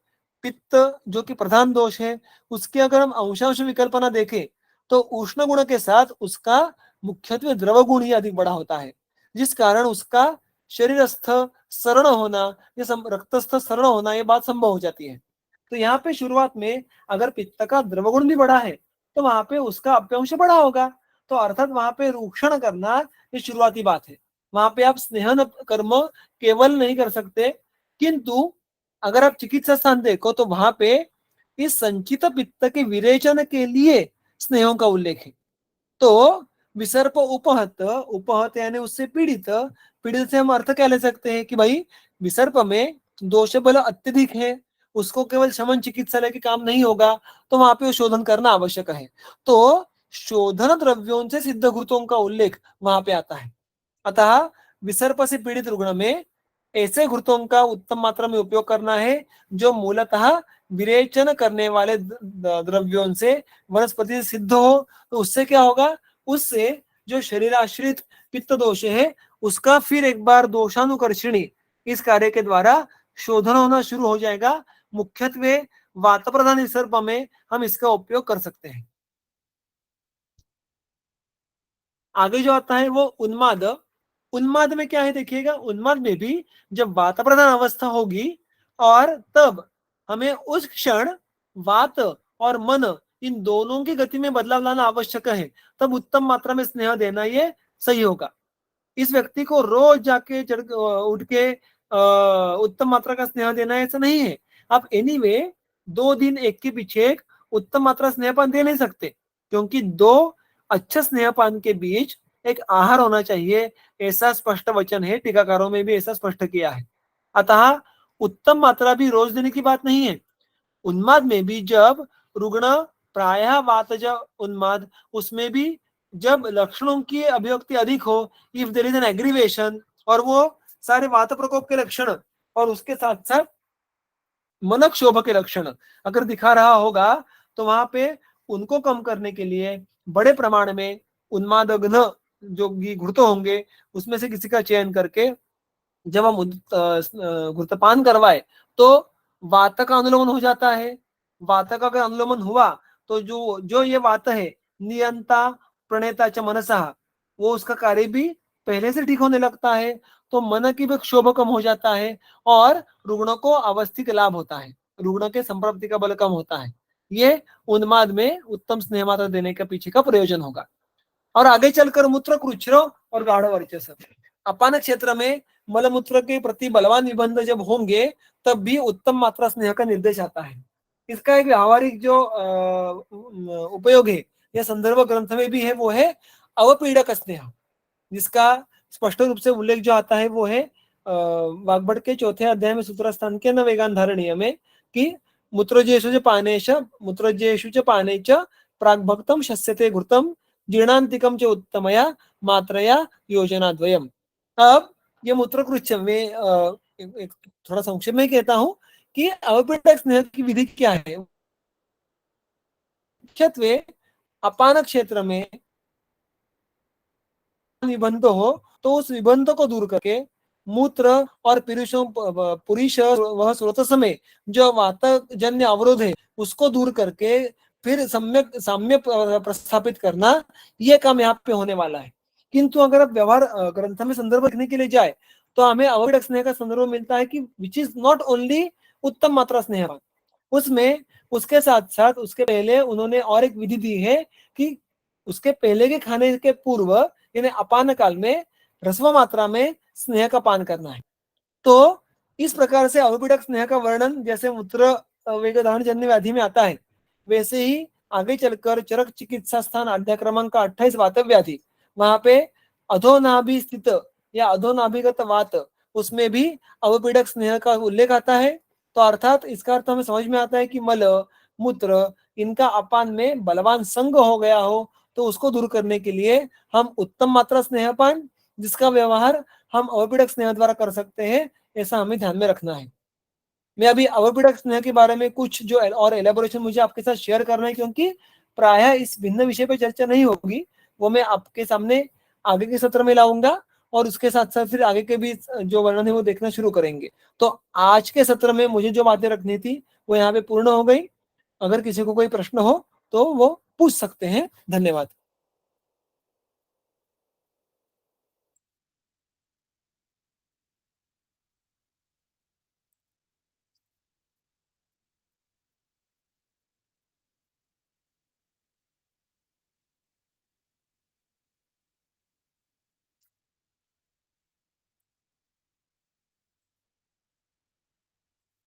पित्त जो कि प्रधान दोष है, उसके अगर हम अंशांश विकल्पना देखें तो उष्ण गुण के साथ उसका मुख्यत्वे द्रव गुण ही अधिक बड़ा होता है, जिस कारण उसका शरीरस्थ सरण होना, ये रक्तस्थ सरण होना, ये बात संभव हो जाती है। तो यहाँ पे शुरुआत में अगर पित्त का द्रव गुण भी बड़ा है तो वहां पे उसका अपव्यंश बड़ा होगा, तो अर्थात वहां पे रूक्षण करना ये शुरुआती बात है। वहां पे आप स्नेहन कर्म केवल नहीं कर सकते, किंतु अगर आप चिकित्सा स्थान देखो तो वहां पे इस संचित पित्त के विरेचन के लिए स्नेहों का उल्लेख है। तो विसर्प उपहत, उपहत यानी उससे पीड़ित, पीड़ित से हम अर्थ क्या ले सकते हैं कि भाई विसर्प में दोष बल अत्यधिक है, उसको केवल शमन चिकित्सालय के काम नहीं होगा, तो वहां पे शोधन करना आवश्यक है। तो शोधन द्रव्यों से सिद्ध घृतों का उल्लेख वहां पे आता है। अतः विसर्प से पीड़ित रुग्ण में ऐसे घृतों का उत्तम मात्रा में उपयोग करना है जो मूलतः विरेचन करने वाले द्रव्यों से वनस्पति से सिद्ध हो। तो उससे क्या होगा, उससे जो शरीराश्रित पित्त दोष है उसका फिर एक बार दोषानुकर्षिणी इस कार्य के द्वारा शोधन होना शुरू हो जाएगा। मुख्यत्वे वात प्रधान विसर्प में हम इसका उपयोग कर सकते हैं। आगे जो आता है वो उन्माद। उन्माद में क्या है देखिएगा, उन्माद में भी जब वात प्रधान अवस्था होगी और तब हमें उस क्षण वात और मन इन दोनों की गति में बदलाव लाना आवश्यक है, तब उत्तम मात्रा में स्नेह देना ये सही होगा। इस व्यक्ति को रोज जाके उठ के उत्तम मात्रा का स्नेह देना ऐसा नहीं है। आप एनीवे 2 दिन एक के पीछे एक उत्तम मात्रा स्नेहपान दे नहीं सकते, क्योंकि 2 अच्छा स्नेहपान के बीच एक आहार होना चाहिए, ऐसा स्पष्ट वचन है, टीकाकारों में भी ऐसा स्पष्ट किया है। अतः उत्तम मात्रा भी रोज देने की बात नहीं है। उन्माद में भी जब रुग्ण प्रायः वातज उन्माद, उसमें भी जब लक्षणों की अभिव्यक्ति अधिक हो, if there is an aggravation, और वो सारे वात प्रकोप के लक्षण और उसके साथ साथ मनक शोभ के लक्षण अगर दिखा रहा होगा, तो वहां पे उनको कम करने के लिए बड़े प्रमाण में उन्मादघ्न जो घृत होंगे उसमें से किसी का चयन करके जब हम घृतपान करवाए तो वात का अनुलोमन हो जाता है। वात का अगर अनुलोमन हुआ तो जो जो ये वात है, नियंता प्रणेता च मनसा, वो उसका कार्य भी पहले से ठीक होने लगता है, तो मन की भी क्षोभ कम हो जाता है और रुग्ण को अवस्थिक लाभ होता है, रुग्ण के संप्राप्ति का बल कम होता है। ये उन्माद में उत्तम स्नेह मात्रा देने के पीछे का प्रयोजन होगा। और आगे चलकर मूत्र कृच्छ्र और गाढ़ वर्चस्व, अपान क्षेत्र में मलमूत्र के प्रति बलवान निबंध जब होंगे तब भी उत्तम मात्रा स्नेह का निर्देश आता है। इसका एक व्यावहारिक जो उपयोग है यह संदर्भ ग्रंथ में भी है, वो है अवपीड़क स्नेह, जिसका स्पष्ट रूप से उल्लेख जो आता है वो है वाग्भट के 4थे अध्याय में सूत्र स्थान के 9 धारणीय में कि मूत्रजेषु च पानेश मूत्रजेषु च पाने च प्राग्भक्तम शस्यते घृतम जीर्णांतिकम च उत्तमया मात्रया योजना द्वयम। अब ये मूत्रकृच्छ में थोड़ा संक्षेप में कहता हूं कि अवपीड़क स्नेह की विधि क्या है। मुख्यत्वे अपान क्षेत्र में निबंध हो तो उस निबंध को दूर करके मूत्र और पुरुष वह स्रोत समय जो वातजन्य अवरोध है उसको दूर करके फिर सम्यक साम्य प्रस्थापित करना, यह काम यहाँ पे होने वाला है। किंतु अगर आप व्यवहार ग्रंथ में संदर्भ लिखने के लिए जाए तो हमें अवपीड़क स्नेह का संदर्भ मिलता है कि विच इज नॉट ओनली उत्तम मात्रा स्नेह, उसमें उसके साथ साथ उसके पहले उन्होंने और एक विधि दी है कि उसके पहले के खाने के पूर्व यानी अपान काल में ह्रस्व मात्रा में स्नेह का पान करना है। तो इस प्रकार से अवपीड़क स्नेह का वर्णन जैसे मूत्र वेगधारण जन्य व्याधि में आता है, वैसे ही आगे चलकर चरक चिकित्सा स्थान अध्याय क्रमांक 28 वात व्याधि, वहां पे अधोनाभि स्थित या अधोनाभिगत वात, उसमें भी अवपीड़क स्नेह का उल्लेख आता है। तो अर्थात इसका अर्थ हमें समझ में आता है कि मल मूत्र इनका अपान में बलवान संग हो गया हो तो उसको दूर करने के लिए हम उत्तम मात्रा स्नेहपान, जिसका व्यवहार हम अवपीड़क स्नेह द्वारा कर सकते हैं, ऐसा हमें ध्यान में रखना है। मैं अभी अवपीड़क स्नेह के बारे में कुछ जो और एलेबोरेशन मुझे आपके साथ शेयर करना है, क्योंकि प्रायः इस भिन्न विषय पर चर्चा नहीं होगी, वो मैं आपके सामने आगे के सत्र में लाऊंगा और उसके साथ साथ फिर आगे के भी जो वर्णन है वो देखना शुरू करेंगे। तो आज के सत्र में मुझे जो बातें रखनी थी वो यहाँ पे पूर्ण हो गई। अगर किसी को कोई प्रश्न हो तो वो पूछ सकते हैं। धन्यवाद।